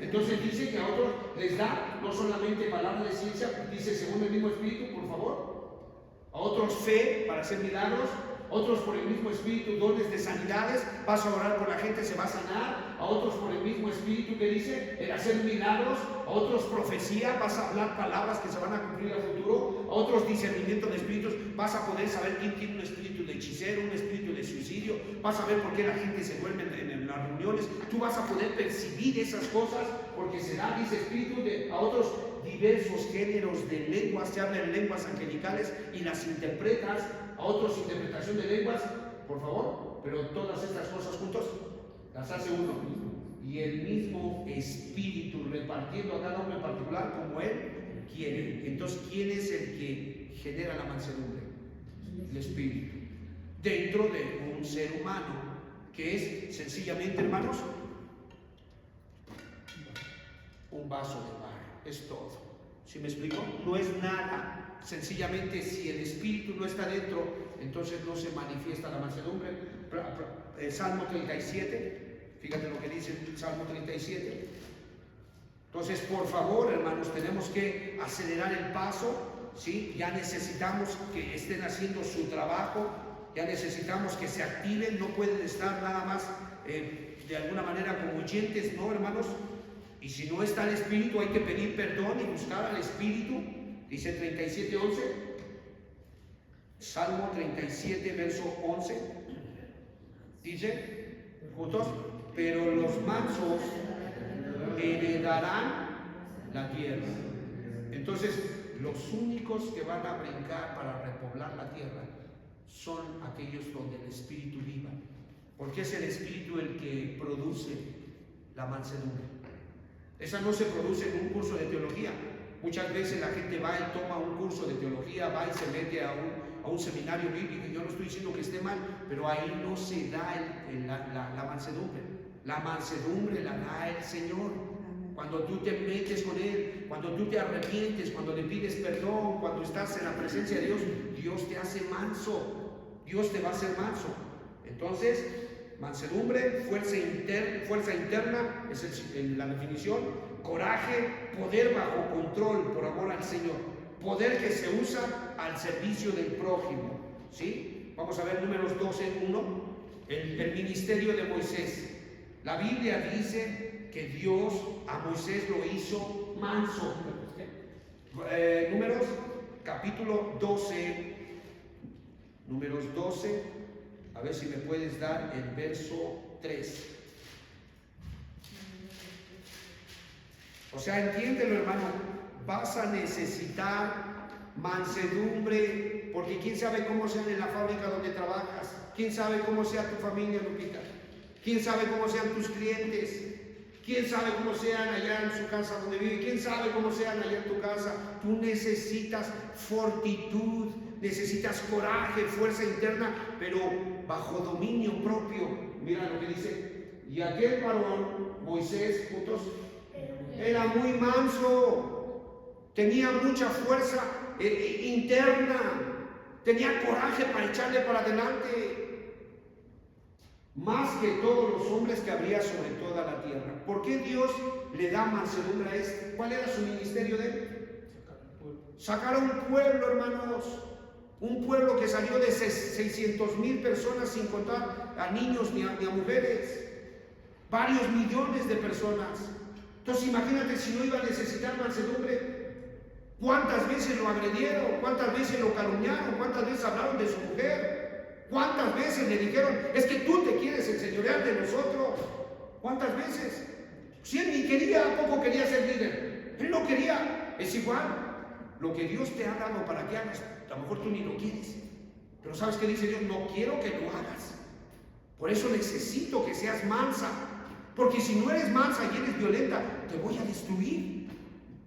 Entonces dice que a otros les da no solamente palabra de ciencia, dice según el mismo Espíritu, por favor. A otros fe para hacer milagros. Otros por el mismo Espíritu dones de sanidades, vas a orar por la gente, se va a sanar. A otros por el mismo Espíritu que dice el hacer milagros. A otros profecía, vas a hablar palabras que se van a cumplir a futuro. A otros discernimiento de espíritus, vas a poder saber quién tiene un espíritu de hechicero, un espíritu de suicidio. Vas a ver por qué la gente se duerme en las reuniones. Tú vas a poder percibir esas cosas porque se da, dice Espíritu, a otros diversos géneros de lenguas, se hablan lenguas angelicales y las interpretas. A otros interpretación de lenguas, por favor, pero todas estas cosas juntos las hace uno y el mismo Espíritu repartiendo a cada uno en particular como Él quiere. Entonces, ¿quién es el que genera la mansedumbre? El Espíritu dentro de un ser humano que es sencillamente, hermanos, un vaso de barro, es todo. ¿Sí me explico? No es nada. Sencillamente, si el Espíritu no está dentro, entonces no se manifiesta la mansedumbre. Salmo 37, fíjate lo que dice el Salmo 37. Entonces, por favor, hermanos, tenemos que acelerar el paso, ¿sí? Ya necesitamos que estén haciendo su trabajo, ya necesitamos que se activen, no pueden estar nada más de alguna manera como oyentes, ¿no, hermanos? Y si no está el Espíritu, hay que pedir perdón y buscar al Espíritu. Dice 37:11, Salmo 37, verso 11, dice, juntos, pero los mansos heredarán la tierra. Entonces, los únicos que van a brincar para repoblar la tierra son aquellos donde el Espíritu viva, porque es el Espíritu el que produce la mansedumbre. Esa no se produce en un curso de teología. Muchas veces la gente va y toma un curso de teología, va y se mete a un seminario bíblico, y yo no estoy diciendo que esté mal, pero ahí no se da la mansedumbre. La mansedumbre la da el Señor. Cuando tú te metes con Él, cuando tú te arrepientes, cuando le pides perdón, cuando estás en la presencia de Dios, Dios te hace manso, Dios te va a hacer manso. Entonces, mansedumbre, fuerza interna, es la definición. Coraje, poder bajo control por amor al Señor, poder que se usa al servicio del prójimo, ¿sí? Vamos a ver Números 12:1, el ministerio de Moisés. La Biblia dice que Dios a Moisés lo hizo manso. Números capítulo 12, Números 12, a ver si me puedes dar el verso 3. O sea, entiéndelo, hermano, vas a necesitar mansedumbre, porque quién sabe cómo sea en la fábrica donde trabajas, quién sabe cómo sea tu familia, Lupita, quién sabe cómo sean tus clientes, quién sabe cómo sean allá en su casa donde vive, quién sabe cómo sean allá en tu casa. Tú necesitas fortitud, necesitas coraje, fuerza interna, pero bajo dominio propio. Mira lo que dice, y aquel varón, Moisés, juntos, era muy manso, tenía mucha fuerza interna, tenía coraje para echarle para adelante, más que todos los hombres que habría sobre toda la tierra. ¿Por qué Dios le da mansedumbre a este? ¿Cuál era su ministerio de él? Sacar a un pueblo, hermanos, un pueblo que salió de 600,000 personas sin contar a niños ni a mujeres. varios millones de personas. Entonces imagínate si no iba a necesitar mansedumbre. ¿Cuántas veces lo agredieron? ¿Cuántas veces lo calumniaron? ¿Cuántas veces hablaron de su mujer? ¿Cuántas veces le dijeron, es que tú te quieres enseñorear de nosotros? ¿Cuántas veces? Si él ni quería, ¿a poco quería ser líder? Él no quería. Es igual. Lo que Dios te ha dado para que hagas, a lo mejor tú ni lo quieres. Pero ¿sabes qué dice Dios? No quiero que lo hagas. Por eso necesito que seas mansa. Porque si no eres mansa y eres violenta, te voy a destruir.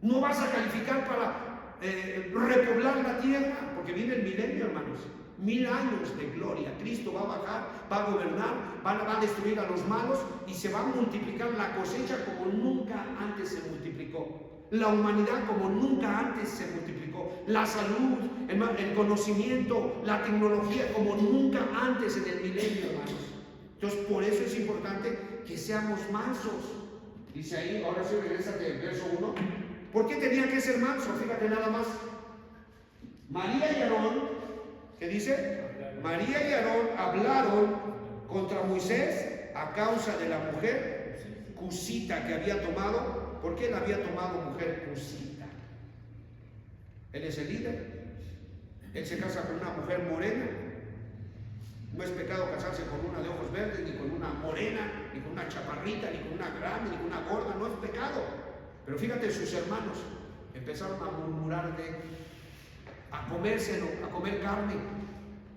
No vas a calificar para repoblar la tierra. Porque viene el milenio, hermanos. 1000 años de gloria. Cristo va a bajar, va a gobernar, va a destruir a los malos y se va a multiplicar la cosecha como nunca antes se multiplicó. La humanidad como nunca antes se multiplicó. La salud, el conocimiento, la tecnología como nunca antes en el milenio, hermanos. Entonces, por eso es importante que seamos mansos. Dice ahí, ahora sí, regrésate al verso 1. ¿Por qué tenía que ser manso? Fíjate nada más. María y Aarón, ¿qué dice? María y Aarón hablaron contra Moisés a causa de la mujer cusita que había tomado. ¿Por qué la había tomado mujer cusita? Él es el líder. Él se casa con una mujer morena. No es pecado casarse con una de ojos verdes, ni con una morena, ni con una chaparrita, ni con una grande, ni con una gorda. No es pecado. Pero fíjate, sus hermanos empezaron a murmurar de él, a comérselo, a comer carne,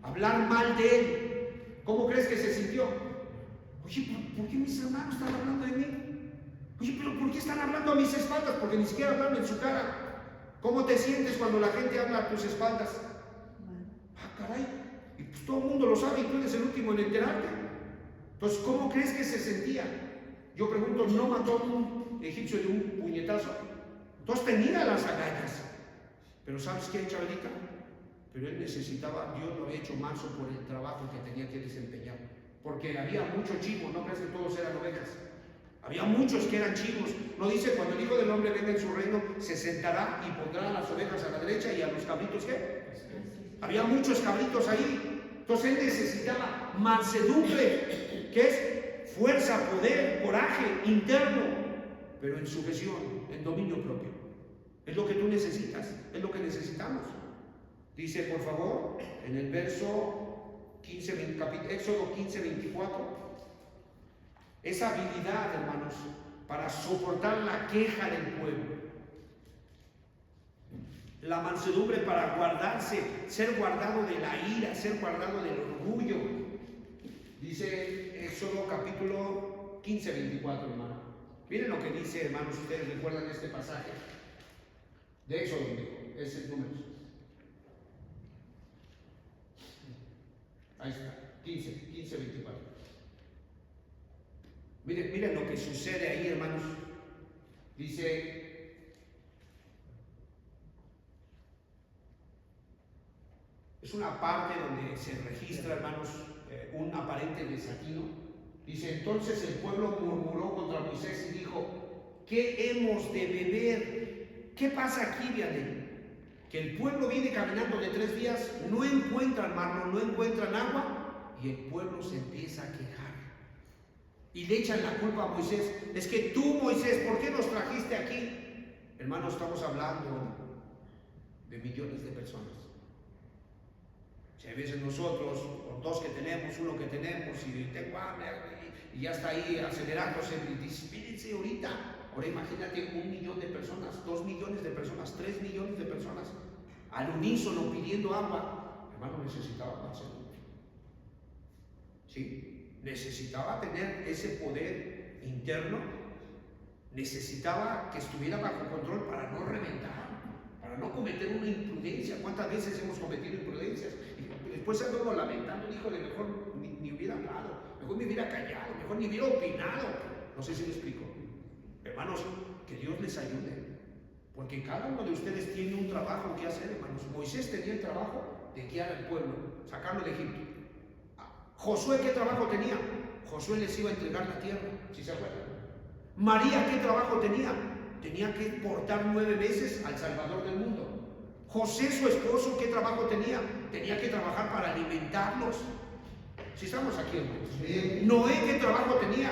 a hablar mal de él. ¿Cómo crees que se sintió? Oye, ¿por qué mis hermanos están hablando de mí? Oye, pero ¿por qué están hablando a mis espaldas? Porque ni siquiera hablan en su cara. ¿Cómo te sientes cuando la gente habla a tus espaldas? Ah, caray. Y pues todo el mundo lo sabe y tú eres el último en enterarte. Entonces, ¿cómo crees que se sentía? Yo pregunto, ¿no mató a un egipcio de un puñetazo? Entonces tenía las agallas. Pero ¿sabes qué, Chabelita? Pero él necesitaba, Dios lo había hecho manso por el trabajo que tenía que desempeñar. Porque había mucho chivo, no crees que todos eran ovejas. Había muchos que eran chivos. No dice, cuando el Hijo del Hombre venga en su reino, se sentará y pondrá a las ovejas a la derecha y a los cabritos, ¿qué? Había muchos cabritos ahí. Entonces él necesitaba mansedumbre, que es fuerza, poder, coraje interno, pero en sujeción, en dominio propio. Es lo que tú necesitas, es lo que necesitamos. Dice, por favor, en el verso 15, Éxodo 15, 24, esa habilidad, hermanos, para soportar la queja del pueblo. La mansedumbre para guardarse, ser guardado de la ira, ser guardado del orgullo. Dice Éxodo capítulo 15, 24, hermano. Miren lo que dice, hermanos, ustedes recuerdan este pasaje. De Éxodo, es el número. Ahí está, 15, 24. Miren lo que sucede ahí, hermanos. Dice, es una parte donde se registra, hermanos, un aparente desatino. Dice, entonces el pueblo murmuró contra Moisés y dijo, ¿qué hemos de beber? ¿Qué pasa aquí, Vianney? Que el pueblo viene caminando de 3 días, no encuentran mar, no encuentran agua, y el pueblo se empieza a quejar. Y le echan la culpa a Moisés. Es que tú, Moisés, ¿por qué nos trajiste aquí? Hermanos, estamos hablando de millones de personas. Si a veces nosotros, por 2 que tenemos, 1 que tenemos, y tengo hambre, y ya está ahí acelerándose, y dice, espérense ahorita. Ahora imagínate 1 millón de personas, 2 millones de personas, 3 millones de personas, al unísono pidiendo agua. Hermano, necesitaba mansedumbre. ¿Sí? Necesitaba tener ese poder interno, necesitaba que estuviera bajo control para no reventar, para no cometer una imprudencia. ¿Cuántas veces hemos cometido imprudencias? Y después andamos lamentando, híjole, mejor ni hubiera hablado, mejor me hubiera callado, mejor ni hubiera opinado. No sé si me explico. Hermanos, que Dios les ayude, porque cada uno de ustedes tiene un trabajo que hacer, hermanos. Moisés tenía el trabajo de guiar al pueblo, sacarlo de Egipto. Josué, ¿qué trabajo tenía? Josué les iba a entregar la tierra, si se acuerdan. María, ¿qué trabajo tenía? Tenía que portar 9 veces al Salvador del mundo. José, su esposo, ¿qué trabajo tenía? Tenía que trabajar para alimentarlos. Si estamos aquí, hermanos. Noé, ¿qué trabajo tenía?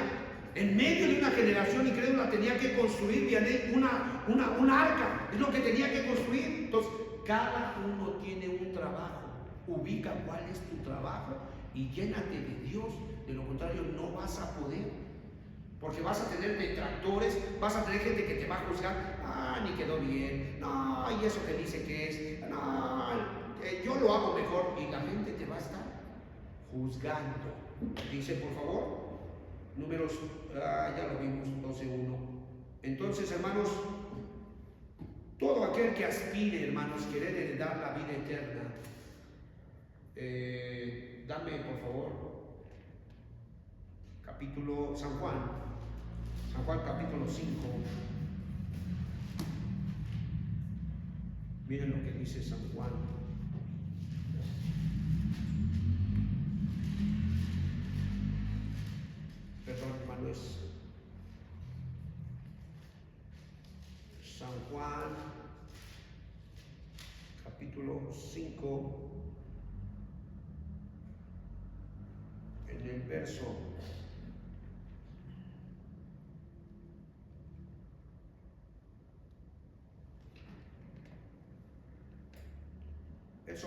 En medio de una generación incrédula tenía que construir Vianey una arca. Es lo que tenía que construir. Entonces, cada uno tiene un trabajo. Ubica cuál es tu trabajo y llénate de Dios. De lo contrario, no vas a poder. Porque vas a tener detractores, vas a tener gente que te va a juzgar. Ah, ni quedó bien. No, y eso que dice que es. No, yo lo hago mejor. Y la gente te va a estar juzgando. Dice, por favor, Números, ya lo vimos, 12:1. Entonces, hermanos, todo aquel que aspire, hermanos, querer heredar la vida eterna, dame, por favor, capítulo San Juan capítulo 5. Miren lo que dice San Juan. Perdón, hermano, es San Juan, capítulo 5, en el verso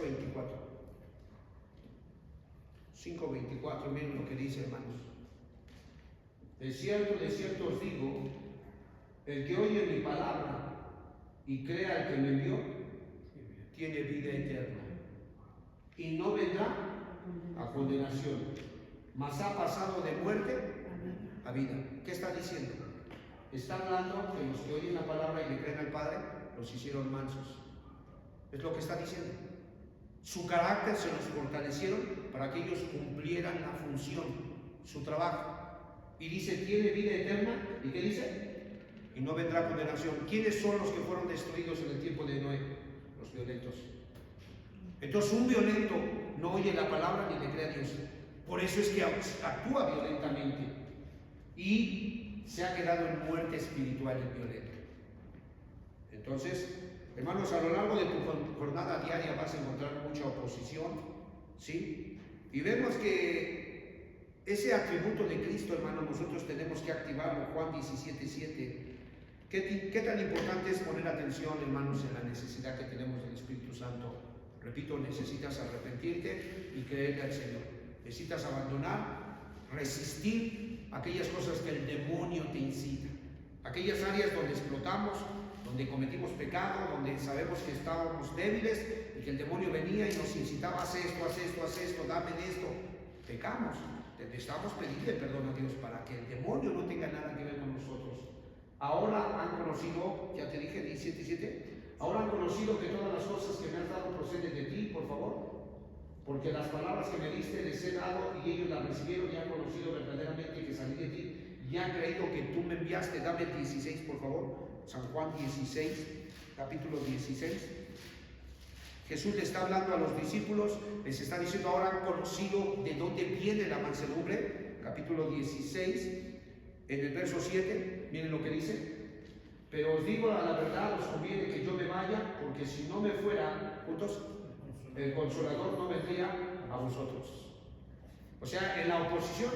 24. 5:24, miren lo que dice, hermanos. De cierto os digo, el que oye mi palabra y crea al que me envió, tiene vida eterna. Y no vendrá a condenación, mas ha pasado de muerte a vida. ¿Qué está diciendo? Está hablando que los que oyen la palabra y le creen al Padre, los hicieron mansos. Es lo que está diciendo. Su carácter se los fortalecieron para que ellos cumplieran la función, su trabajo. Y dice, tiene vida eterna. ¿Y qué dice? Y no vendrá condenación. ¿Quiénes son los que fueron destruidos en el tiempo de Noé? Los violentos. Entonces, un violento no oye la palabra ni le cree a Dios. Por eso es que actúa violentamente. Y se ha quedado en muerte espiritual el violento. Entonces, hermanos, a lo largo de tu jornada diaria vas a encontrar mucha oposición, ¿sí? Y vemos que ese atributo de Cristo, hermanos, nosotros tenemos que activarlo. Juan 17:7. ¿Qué tan importante es poner atención, hermanos, en la necesidad que tenemos del Espíritu Santo? Repito, necesitas arrepentirte y creerle al Señor. Necesitas abandonar, resistir aquellas cosas que el demonio te incita. Aquellas áreas donde explotamos, donde cometimos pecado, donde sabemos que estábamos débiles y que el demonio venía y nos incitaba a hacer esto, haz esto, haz esto, dame esto. Pecamos. Necesitamos pedirle perdón a Dios para que el demonio no tenga nada que ver con nosotros. Ahora han conocido, ya te dije, 17:7, ahora han conocido que todas las cosas que me has dado proceden de ti, por favor, porque las palabras que me diste les he dado y ellos las recibieron y han conocido verdaderamente que salí de ti y han creído que tú me enviaste. Dame el 16, por favor. San Juan 16, capítulo 16. Jesús le está hablando a los discípulos, les está diciendo, ahora han conocido de dónde viene la mansedumbre. Capítulo 16, en el verso 7, miren lo que dice. Pero os digo la verdad, os conviene que yo me vaya, porque si no me fuera, juntos, el Consolador no vendría a vosotros. O sea, en la oposición,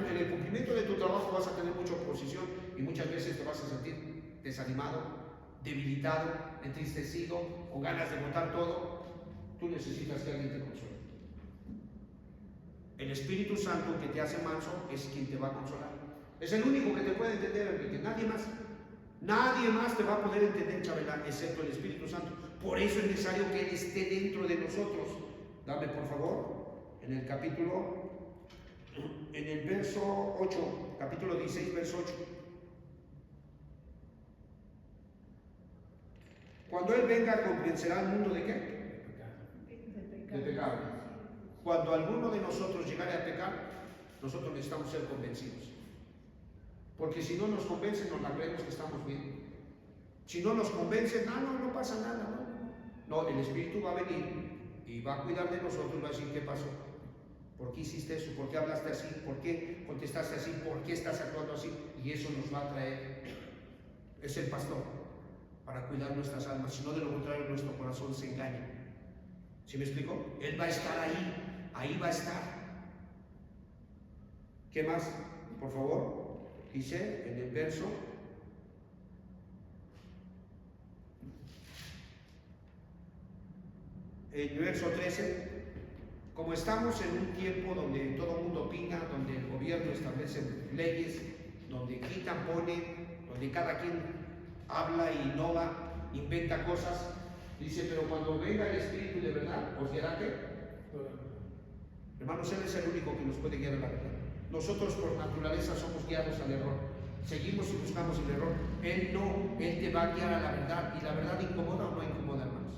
en el cumplimiento de tu trabajo vas a tener mucha oposición y muchas veces te vas a sentir desanimado, debilitado, entristecido, con ganas de botar todo. Tú necesitas que alguien te console. El Espíritu Santo que te hace manso es quien te va a consolar. Es el único que te puede entender, Enrique. Nadie más. Nadie más te va a poder entender, Chabela, excepto el Espíritu Santo. Por eso es necesario que Él esté dentro de nosotros. Dame, por favor, en el capítulo, en el verso 8, capítulo 16, verso 8. Cuando Él venga, convencerá al mundo de qué? De pecado. Cuando alguno de nosotros llegare a pecar, nosotros necesitamos ser convencidos. Porque si no nos convencen, nos la creemos que estamos bien. Si no nos convencen, no pasa nada, no, el Espíritu va a venir y va a cuidar de nosotros, va a decir, ¿qué pasó? ¿Por qué hiciste eso? ¿Por qué hablaste así? ¿Por qué contestaste así? ¿Por qué estás actuando así? Y eso nos va a traer, es el pastor, para cuidar nuestras almas. Si no, de lo contrario, nuestro corazón se engaña. ¿Sí me explico? Él va a estar ahí va a estar. ¿Qué más? Por favor. dice en el verso 13, como estamos en un tiempo donde todo el mundo opina, donde el gobierno establece leyes, donde quitan, ponen, donde cada quien habla e innova, inventa cosas, dice, pero cuando venga el Espíritu de verdad, ¿os guiará qué? Hermanos, Él es el único que nos puede guiar a la verdad. Nosotros por naturaleza somos guiados al error. Seguimos y buscamos el error. Él no, Él te va a guiar a la verdad. ¿Y la verdad incomoda o no incomoda, hermanos?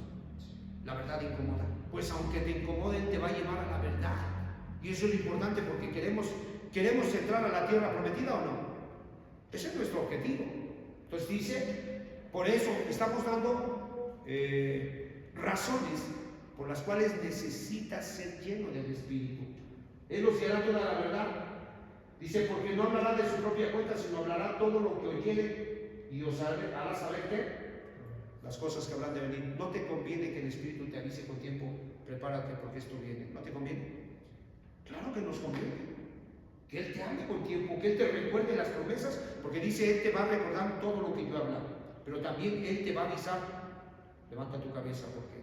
La verdad incomoda. Pues aunque te incomode, Él te va a llevar a la verdad. Y eso es lo importante porque queremos entrar a la tierra prometida o no. Ese es nuestro objetivo. Entonces dice, por eso estamos dando razones por las cuales necesitas ser lleno del Espíritu. Él os dirá toda la verdad. Dice, porque no hablará de su propia cuenta, sino hablará todo lo que oyere y os hará saber qué. Las cosas que habrán de venir. No te conviene que el Espíritu te avise con tiempo, prepárate porque esto viene. ¿No te conviene? Claro que nos conviene. Que Él te hable con tiempo, que Él te recuerde las promesas, porque dice, Él te va a recordar todo lo que yo he hablado. Pero también Él te va a avisar, levanta tu cabeza porque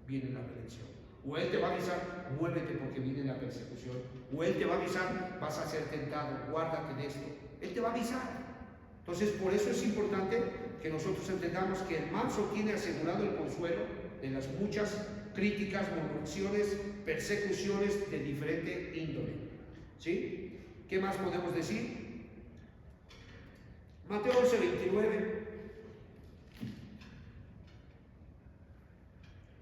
viene la redención. O Él te va a avisar, muévete porque viene la persecución. O Él te va a avisar, vas a ser tentado, guárdate de esto. Él te va a avisar. Entonces, por eso es importante que nosotros entendamos que el manso tiene asegurado el consuelo de las muchas críticas, murmuraciones, persecuciones de diferente índole. ¿Sí? ¿Qué más podemos decir? Mateo 11:29.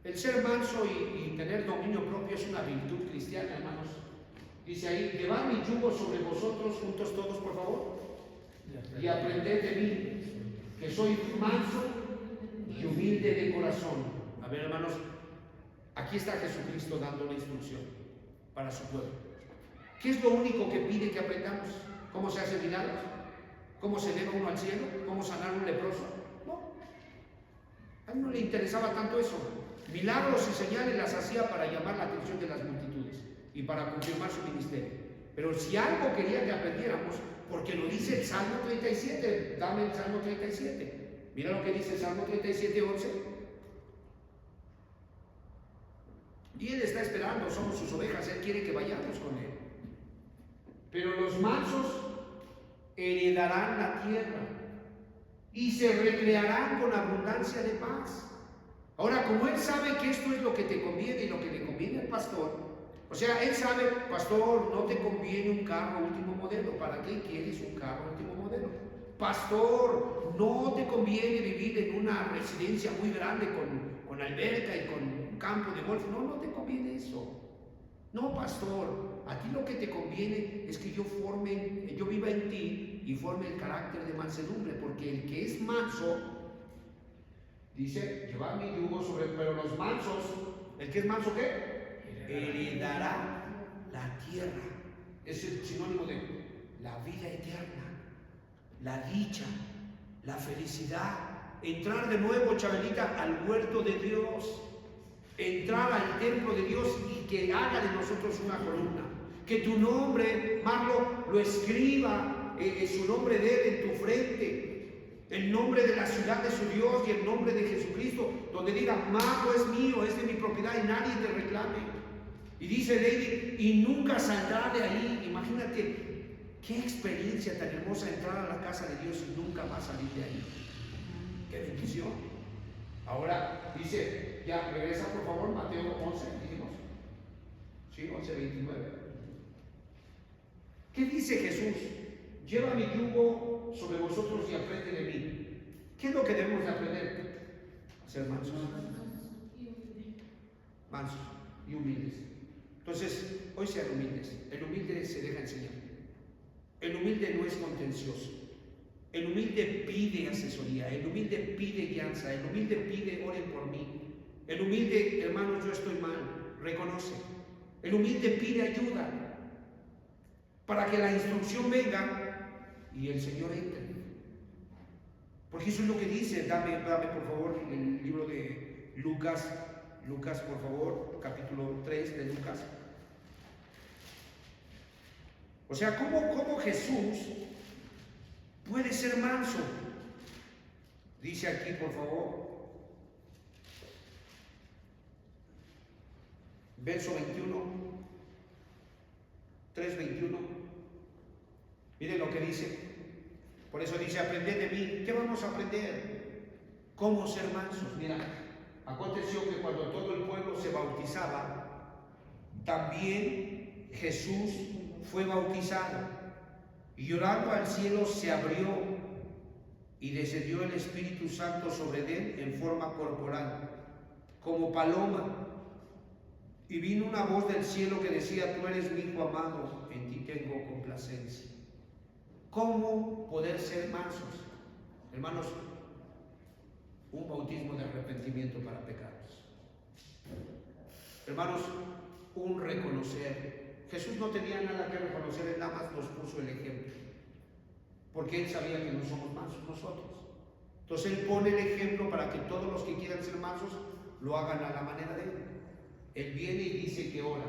El ser manso y tener dominio propio es una virtud cristiana, hermanos. Dice ahí, llevad mi yugo sobre vosotros, juntos todos, por favor, y aprended de mí, que soy manso y humilde de corazón. A ver, hermanos, aquí está Jesucristo dando la instrucción para su pueblo. ¿Qué es lo único que pide que aprendamos? ¿Cómo se hace milagros? ¿Cómo se eleva uno al cielo? ¿Cómo sanar un leproso? No. A él no le interesaba tanto eso. Milagros y señales las hacía para llamar la atención de las multitudes y para confirmar su ministerio. Pero si algo quería que aprendiéramos, porque lo dice el Salmo 37, dame el Salmo 37. Mira lo que dice el Salmo 37:11. Y Él está esperando, somos sus ovejas, Él quiere que vayamos con Él. Pero los mansos heredarán la tierra y se recrearán con abundancia de paz. Ahora, como Él sabe que esto es lo que te conviene y lo que le conviene al pastor, o sea, Él sabe, pastor, no te conviene un carro último modelo. ¿Para qué quieres un carro último modelo? Pastor, no te conviene vivir en una residencia muy grande con alberca y con un campo de golf. No te conviene eso. No, pastor, a ti lo que te conviene es que yo viva en ti y forme el carácter de mansedumbre, porque el que es manso, dice, llevad mi yugo sobre, pero los mansos, ¿el que es manso qué? Heredará la tierra. Es el sinónimo de la vida eterna, la dicha, la felicidad, entrar de nuevo, Chabelita, al huerto de Dios, entrar al templo de Dios y que haga de nosotros una columna, que tu nombre, Marlo, lo escriba, su nombre de Él en tu frente, el nombre de la ciudad de su Dios y el nombre de Jesucristo, donde diga, Marlo es mío, es de mi propiedad y nadie te reclame. Y dice Lady, y nunca saldrá de ahí. Imagínate qué experiencia tan hermosa entrar a la casa de Dios y nunca más salir de ahí. Qué bendición. Ahora dice, ya regresa por favor, Mateo 11, dijimos. Sí, 11:29. ¿Qué dice Jesús? Lleva mi yugo sobre vosotros y aprende de mí. ¿Qué es lo que debemos de aprender? A ser mansos. Mansos y humildes. Entonces, hoy sean humildes. El humilde se deja enseñar. El humilde no es contencioso. El humilde pide asesoría. El humilde pide guianza. El humilde pide, oren por mí. El humilde, hermanos, yo estoy mal, reconoce. El humilde pide ayuda para que la instrucción venga y el Señor entre. Porque eso es lo que dice. Dame por favor el libro de Lucas, por favor, capítulo 3 de Lucas. O sea, ¿cómo Jesús puede ser manso. Dice aquí, por favor, verso 21, 3:21. Miren lo que dice. Por eso dice, aprended de mí. ¿Qué vamos a aprender? ¿Cómo ser mansos? Mira, aconteció que cuando todo el pueblo se bautizaba, también Jesús fue bautizado. Y llorando al cielo se abrió y descendió el Espíritu Santo sobre él en forma corporal, como paloma. Y vino una voz del cielo que decía, tú eres mi hijo amado, en ti tengo complacencia. ¿Cómo poder ser mansos? Hermanos, un bautismo de arrepentimiento para pecados. Hermanos, un reconocer. Jesús no tenía nada que reconocer, él nada más nos puso el ejemplo. Porque él sabía que no somos mansos nosotros. Entonces él pone el ejemplo para que todos los que quieran ser mansos lo hagan a la manera de él. Él viene y dice que ora.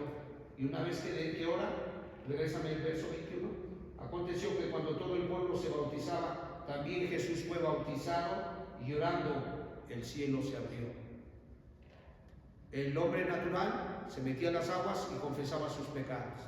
Y una vez que ora, regrésame el verso 21. Aconteció que cuando todo el pueblo se bautizaba, también Jesús fue bautizado y llorando el cielo se abrió. El hombre natural se metía en las aguas y confesaba sus pecados.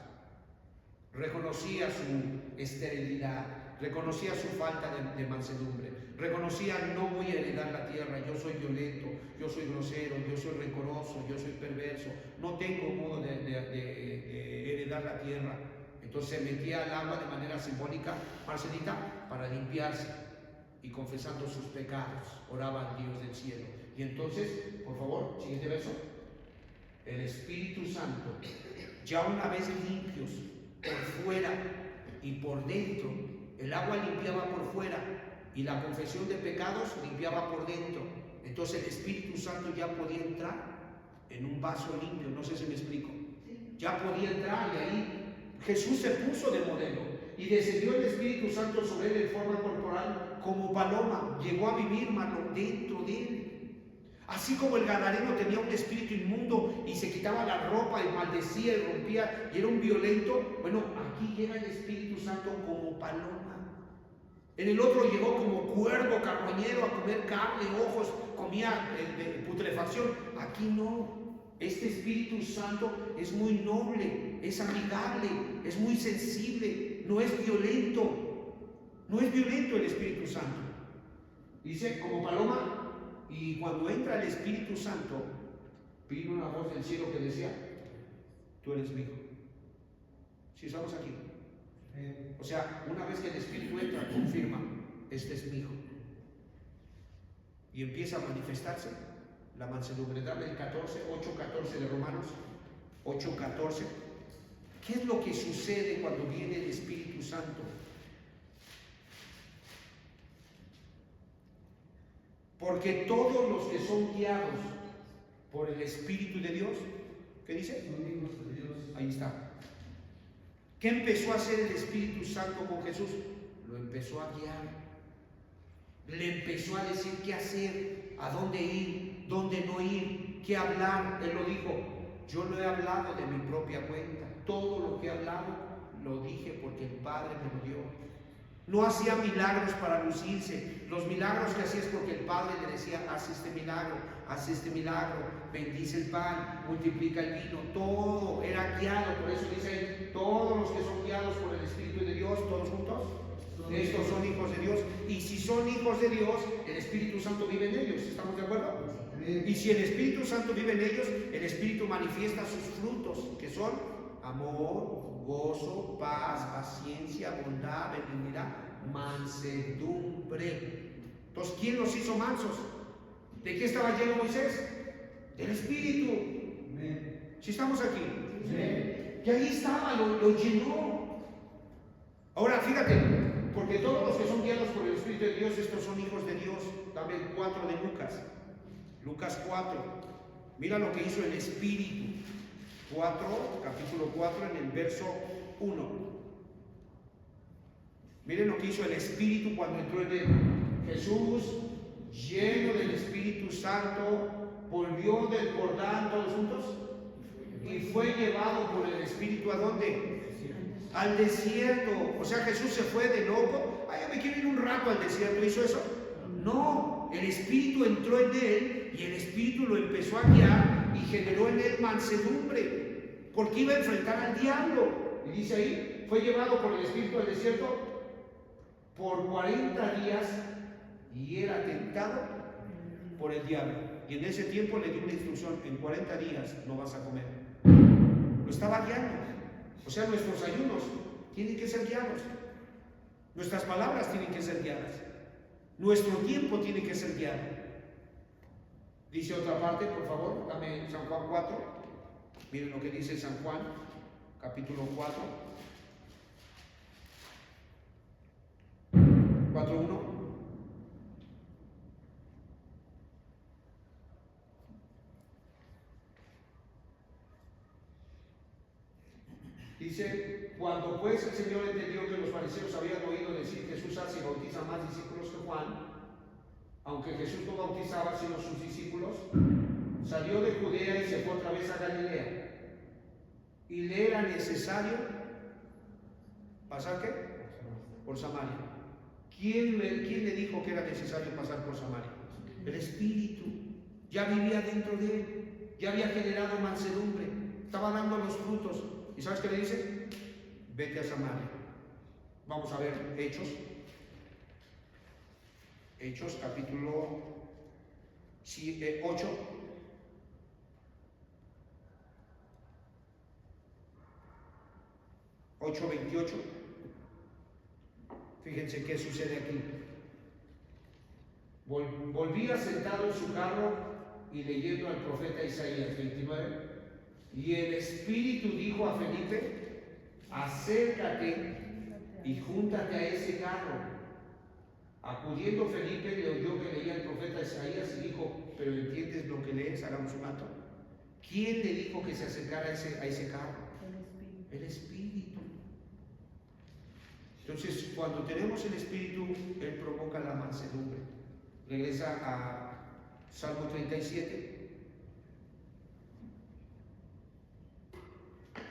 Reconocía su esterilidad, reconocía su falta de mansedumbre, reconocía no voy a heredar la tierra, yo soy violento, yo soy grosero, yo soy rencoroso, yo soy perverso, no tengo modo de heredar la tierra. Entonces se metía al agua de manera simbólica, Marcelita, para limpiarse y confesando sus pecados, oraba al Dios del cielo. Y entonces, por favor, siguiente verso. El Espíritu Santo, ya una vez limpios por fuera y por dentro, el agua limpiaba por fuera y la confesión de pecados limpiaba por dentro. Entonces el Espíritu Santo ya podía entrar en un vaso limpio, no sé si me explico. Ya podía entrar y ahí Jesús se puso de modelo y descendió el Espíritu Santo sobre él en forma corporal como paloma, llegó a vivir dentro de él. Así como el gadareno tenía un espíritu inmundo y se quitaba la ropa y maldecía y rompía y era un violento, bueno, aquí llega el Espíritu Santo como paloma. En el otro llegó como cuervo carroñero a comer carne, ojos, comía putrefacción. Aquí no. Este Espíritu Santo es muy noble, es amigable, es muy sensible, no es violento. No es violento el Espíritu Santo. Dice, como paloma. Y cuando entra el Espíritu Santo, vino una voz del cielo que decía, tú eres mi hijo. Si estamos aquí. O sea, una vez que el Espíritu entra, confirma, este es mi hijo. Y empieza a manifestarse la mansedumbre. Dame el 8:14 de Romanos, 8:14. ¿Qué es lo que sucede cuando viene el Espíritu Santo? Porque todos los que son guiados por el Espíritu de Dios, ¿qué dice? Son hijos de Dios. Ahí está. ¿Qué empezó a hacer el Espíritu Santo con Jesús? Lo empezó a guiar. Le empezó a decir qué hacer, a dónde ir, dónde no ir, qué hablar. Él lo dijo, yo no he hablado de mi propia cuenta. Todo lo que he hablado lo dije porque el Padre me lo dio. No hacía milagros para lucirse. Los milagros que hacía es porque el Padre le decía, haz este milagro, bendice el pan, multiplica el vino. Todo era guiado. Por eso dice ahí, todos los que son guiados por el Espíritu de Dios, todos juntos, estos son hijos de Dios. Y si son hijos de Dios, el Espíritu Santo vive en ellos. ¿Estamos de acuerdo? Y si el Espíritu Santo vive en ellos, el Espíritu manifiesta sus frutos, que son amor, gozo, paz, paciencia, bondad, benignidad, mansedumbre. Entonces, ¿quién los hizo mansos? ¿De qué estaba lleno Moisés? Del Espíritu. Si estamos aquí. Que ahí estaba, lo llenó. Ahora, fíjate, porque todos los que son guiados por el Espíritu de Dios, estos son hijos de Dios. Dame el 4 de Lucas. Lucas 4. Mira lo que hizo el Espíritu. Capítulo 4, en el verso 1. Miren lo que hizo el Espíritu cuando entró en él. Jesús, lleno del Espíritu Santo, volvió del Jordán, todos juntos, y fue llevado por el Espíritu ¿a dónde? Al desierto. O sea, Jesús se fue de loco Vaya, me quiero ir un rato al desierto. ¿Hizo eso? No, el Espíritu entró en él y el Espíritu lo empezó a guiar y generó en él mansedumbre, porque iba a enfrentar al diablo. Y dice ahí, fue llevado por el Espíritu al desierto por 40 días y era tentado por el diablo. Y en ese tiempo le dio una instrucción: en 40 días no vas a comer. Lo estaba guiando. O sea, nuestros ayunos tienen que ser guiados. Nuestras palabras tienen que ser guiadas. Nuestro tiempo tiene que ser guiado. Dice otra parte, por favor, dame San Juan 4. Miren lo que dice San Juan, capítulo 4. 4:1. Dice: cuando pues el Señor entendió que los fariseos habían oído decir: Jesús hace y bautiza más discípulos que Juan, aunque Jesús no bautizaba sino sus discípulos, salió de Judea y se fue otra vez a Galilea. Y le era necesario pasar ¿qué? Por Samaria. ¿Quién le dijo que era necesario pasar por Samaria? El Espíritu. Ya vivía dentro de él, ya había generado mansedumbre, estaba dando los frutos. ¿Y sabes qué le dice? Vete a Samaria. Vamos a ver Hechos. Hechos capítulo 8. Hechos 8:28. Fíjense qué sucede aquí. Volvía sentado en su carro y leyendo al profeta Isaías 29. Y el Espíritu dijo a Felipe: acércate y júntate a ese carro. Acudiendo Felipe, le oyó que leía el profeta Isaías y dijo: ¿pero entiendes lo que lees? Hagamos un acto. ¿Quién le dijo que se acercara a ese carro? El Espíritu. Entonces, cuando tenemos el Espíritu, Él provoca la mansedumbre. Regresa a Salmo 37.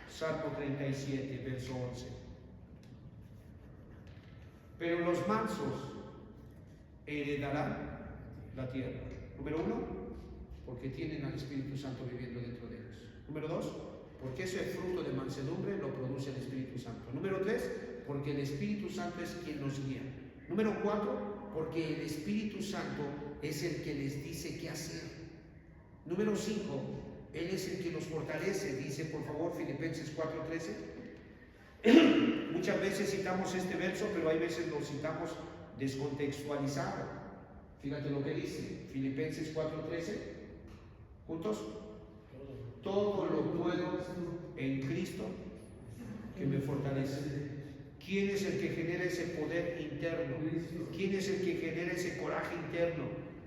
Salmo 37, verso 11. Pero los mansos heredarán la tierra. Número 1, porque tienen al Espíritu Santo viviendo dentro de ellos. Número 2, porque ese fruto de mansedumbre lo produce el Espíritu Santo. Número 3, porque el Espíritu Santo es quien nos guía. Número 4, porque el Espíritu Santo es el que les dice qué hacer. Número 5, Él es el que nos fortalece. Dice, por favor, Filipenses 4:13. Muchas veces citamos este verso, pero hay veces lo citamos descontextualizado. Fíjate lo que dice Filipenses 4:13. ¿Juntos? Todo lo puedo en Cristo que me fortalece. ¿Quién es el que genera ese poder interno? ¿Quién es el que genera ese coraje interno?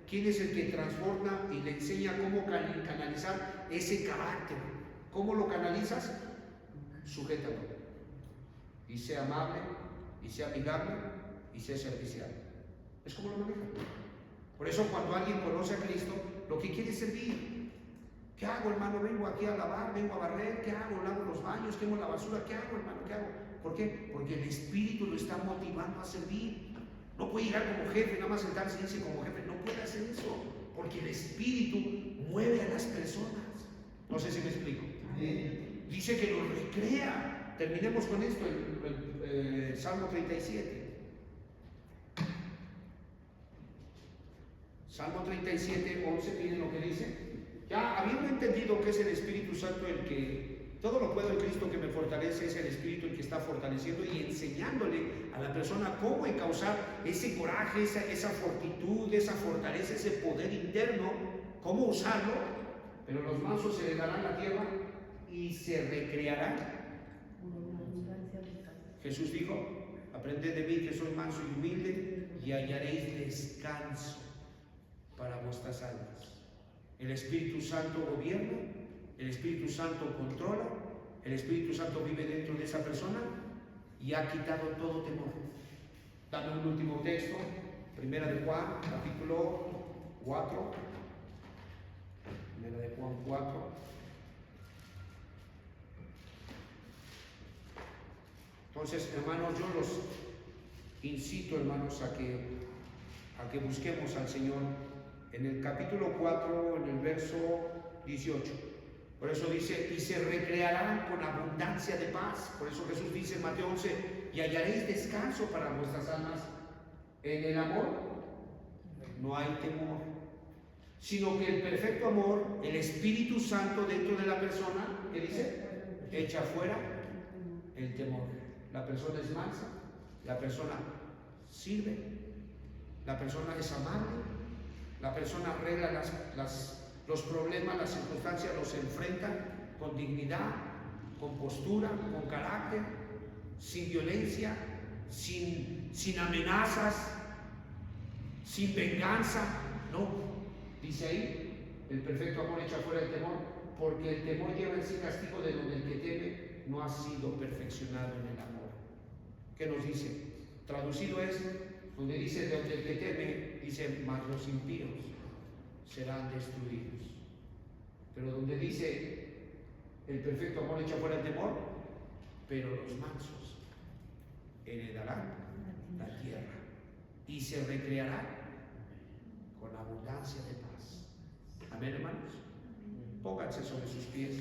¿Quién es el que transforma y le enseña cómo canalizar ese carácter? ¿Cómo lo canalizas? Sujétalo. Y sea amable, y sea amigable, y sea servicial. Es como lo maneja. Por eso cuando alguien conoce a Cristo, lo que quiere es servir. ¿Qué hago, hermano? Vengo aquí a lavar, vengo a barrer. ¿Qué hago? Lavo los baños, quemo la basura. ¿Qué hago, hermano? ¿Qué hago? ¿Por qué? Porque el Espíritu lo está motivando a servir. No puede llegar como jefe, nada más sentarse y irse como jefe. No puede hacer eso, porque el Espíritu mueve a las personas. No sé si me explico. Dice que lo recrea. Terminemos con esto, el Salmo 37. Salmo 37, 11, miren lo que dice. Ya habiendo entendido que es el Espíritu Santo el que todo lo puedo en Cristo que me fortalece, es el Espíritu el que está fortaleciendo y enseñándole a la persona cómo encauzar ese coraje, esa fortitud, esa fortaleza, ese poder interno, cómo usarlo. Pero los mansos heredarán la tierra y se recrearán. Jesús dijo: aprended de mí que soy manso y humilde y hallaréis descanso para vuestras almas. El Espíritu Santo gobierna, el Espíritu Santo controla, el Espíritu Santo vive dentro de esa persona y ha quitado todo temor. Dame un último texto, Primera de Juan, capítulo 4. Primera de Juan 4. Entonces, hermanos, yo los incito, hermanos, a que busquemos al Señor en el capítulo 4, en el verso 18. Por eso dice, y se recrearán con abundancia de paz. Por eso Jesús dice en Mateo 11, y hallaréis descanso para vuestras almas. En el amor no hay temor, sino que el perfecto amor, el Espíritu Santo dentro de la persona, ¿qué dice? Echa fuera el temor. La persona es mansa, la persona sirve, la persona es amable, la persona arregla los problemas, las circunstancias, los enfrenta con dignidad, con postura, con carácter, sin violencia, sin amenazas, sin venganza. No, dice ahí, el perfecto amor echa fuera el temor, porque el temor lleva en sí castigo, de donde el que teme no ha sido perfeccionado en el amor. ¿Qué nos dice? Traducido es, donde dice, de donde el que teme, dice, mas los impíos serán destruidos. Pero donde dice, el perfecto amor echa fuera el temor, pero los mansos heredarán la tierra y se recrearán con abundancia de paz. Amén, hermanos. Pónganse sobre sus pies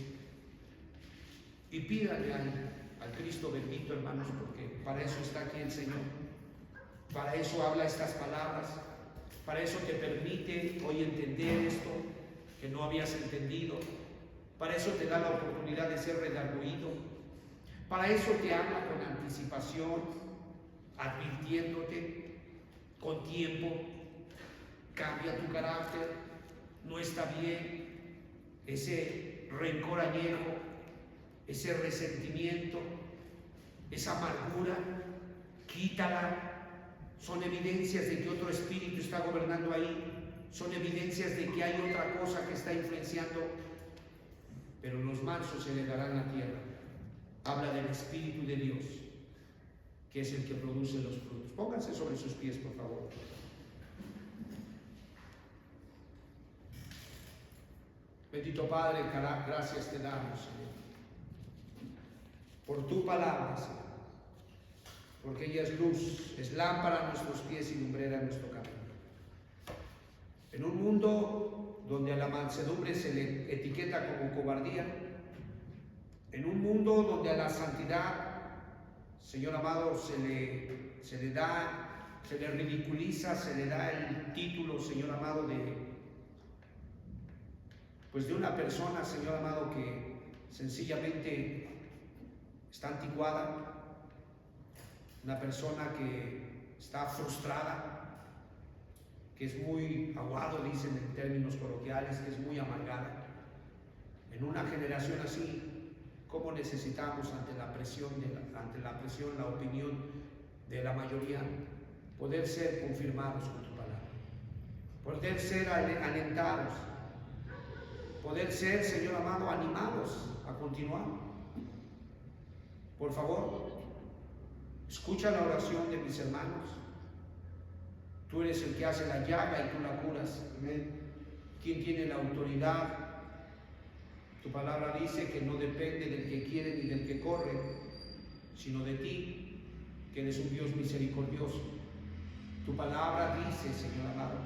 y pídanle al Cristo bendito, hermanos, porque para eso está aquí el Señor. Para eso habla estas palabras, para eso te permite hoy entender esto que no habías entendido, para eso te da la oportunidad de ser redarguido, para eso te habla con anticipación, advirtiéndote con tiempo. Cambia tu carácter, no está bien ese rencor añejo, ese resentimiento, esa amargura, quítala. Son evidencias de que otro espíritu está gobernando ahí, son evidencias de que hay otra cosa que está influenciando, pero los mansos heredarán la tierra. Habla del Espíritu de Dios, que es el que produce los frutos. Pónganse sobre sus pies, por favor. Bendito Padre, gracias te damos, Señor, por tu palabra, Señor, porque ella es luz, es lámpara a nuestros pies y lumbrera a nuestro camino. En un mundo donde a la mansedumbre se le etiqueta como cobardía, en un mundo donde a la santidad, Señor amado, se le ridiculiza, se le da el título, Señor amado, de una persona, Señor amado, que sencillamente está anticuada, una persona que está frustrada, que es muy aguado, dicen en términos coloquiales, que es muy amargada. En una generación así, ¿cómo necesitamos ante la presión, la opinión de la mayoría, poder ser confirmados con tu palabra, poder ser alentados, poder ser, Señor amado, animados a continuar? Por favor, escucha la oración de mis hermanos. Tú eres el que hace la llaga y tú la curas. Amén. ¿Quién tiene la autoridad? Tu palabra dice que no depende del que quiere ni del que corre, sino de ti, que eres un Dios misericordioso. Tu palabra dice, Señor amado,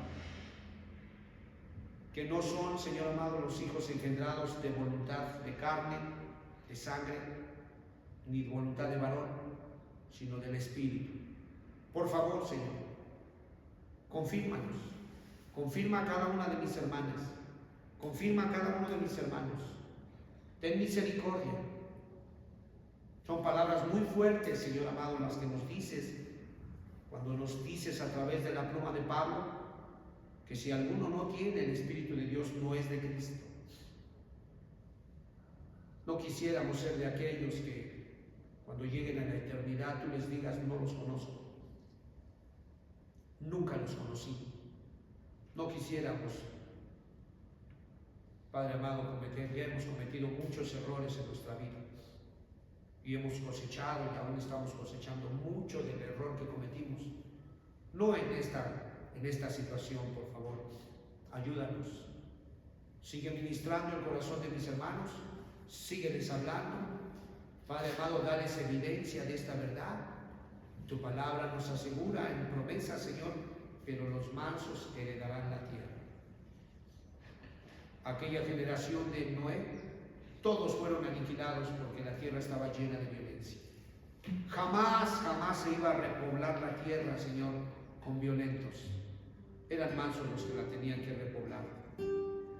que no son, Señor amado, los hijos engendrados de voluntad de carne, de sangre, ni de voluntad de varón, sino del Espíritu. Por favor, Señor, confírmanos, confirma a cada una de mis hermanas, confirma a cada uno de mis hermanos. Ten misericordia. Son palabras muy fuertes, Señor amado, las que nos dices, cuando nos dices a través de la pluma de Pablo, que si alguno no tiene el Espíritu de Dios, no es de Cristo. No quisiéramos ser de aquellos que cuando lleguen a la eternidad tú les digas, no los conozco, nunca los conocí. No quisiéramos, Padre amado, ya hemos cometido muchos errores en nuestra vida y hemos cosechado y aún estamos cosechando mucho del error que cometimos. No en esta situación, por favor, ayúdanos. Sigue ministrando el corazón de mis hermanos, sígueles hablando. Padre amado, dales evidencia de esta verdad. Tu palabra nos asegura en promesa, Señor, pero los mansos heredarán la tierra. Aquella generación de Noé, todos fueron aniquilados porque la tierra estaba llena de violencia. Jamás se iba a repoblar la tierra, Señor, con violentos. Eran mansos los que la tenían que repoblar.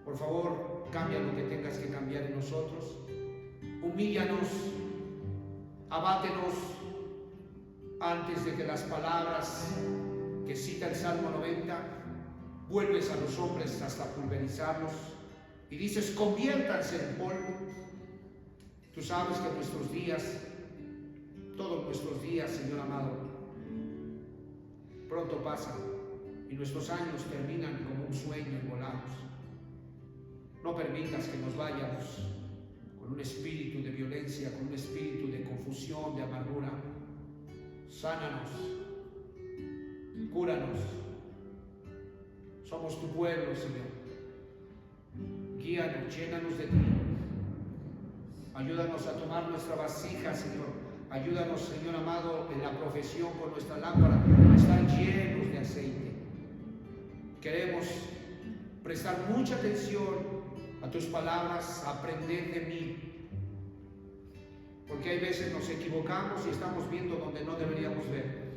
Por favor, cambia lo que tengas que cambiar en nosotros. Humíllanos, abátenos antes de que las palabras que cita el Salmo 90, vuelves a los hombres hasta pulverizarlos y dices, conviértanse en polvo. Tú sabes que nuestros días, todos nuestros días, Señor amado, pronto pasan y nuestros años terminan como un sueño y volamos. No permitas que nos vayamos con un espíritu de violencia, con un espíritu de confusión, de amargura. Sánanos, cúranos. Somos tu pueblo, Señor. Guíanos, llénanos de ti. Ayúdanos a tomar nuestra vasija, Señor. Ayúdanos, Señor amado, en la profesión con nuestra lámpara. Están llenos de aceite. Queremos prestar mucha atención a tus palabras, aprender de mí. Porque hay veces nos equivocamos y estamos viendo donde no deberíamos ver.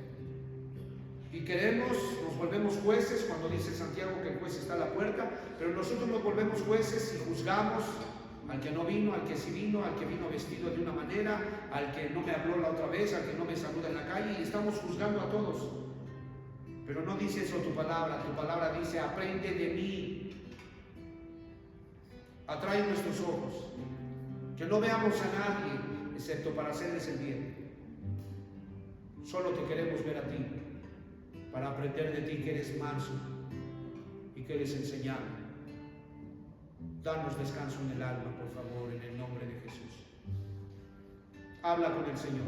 Y nos volvemos jueces cuando dice Santiago que el juez está a la puerta, pero nosotros nos volvemos jueces y juzgamos al que no vino, al que sí vino, al que vino vestido de una manera, al que no me habló la otra vez, al que no me saluda en la calle, y estamos juzgando a todos. Pero no dice eso tu palabra dice, aprende de mí. Atrae nuestros ojos, que no veamos a nadie, excepto para hacerles el bien. Solo te queremos ver a ti, para aprender de ti que eres manso y que eres enseñable. Danos descanso en el alma, por favor, en el nombre de Jesús. Habla con el Señor.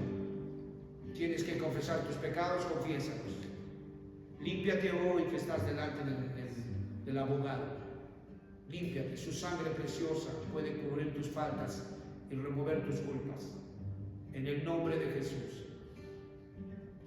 Tienes que confesar tus pecados, confiésalos. Límpiate hoy que estás delante del abogado. Límpiate, su sangre preciosa puede cubrir tus faltas y remover tus culpas. En el nombre de Jesús.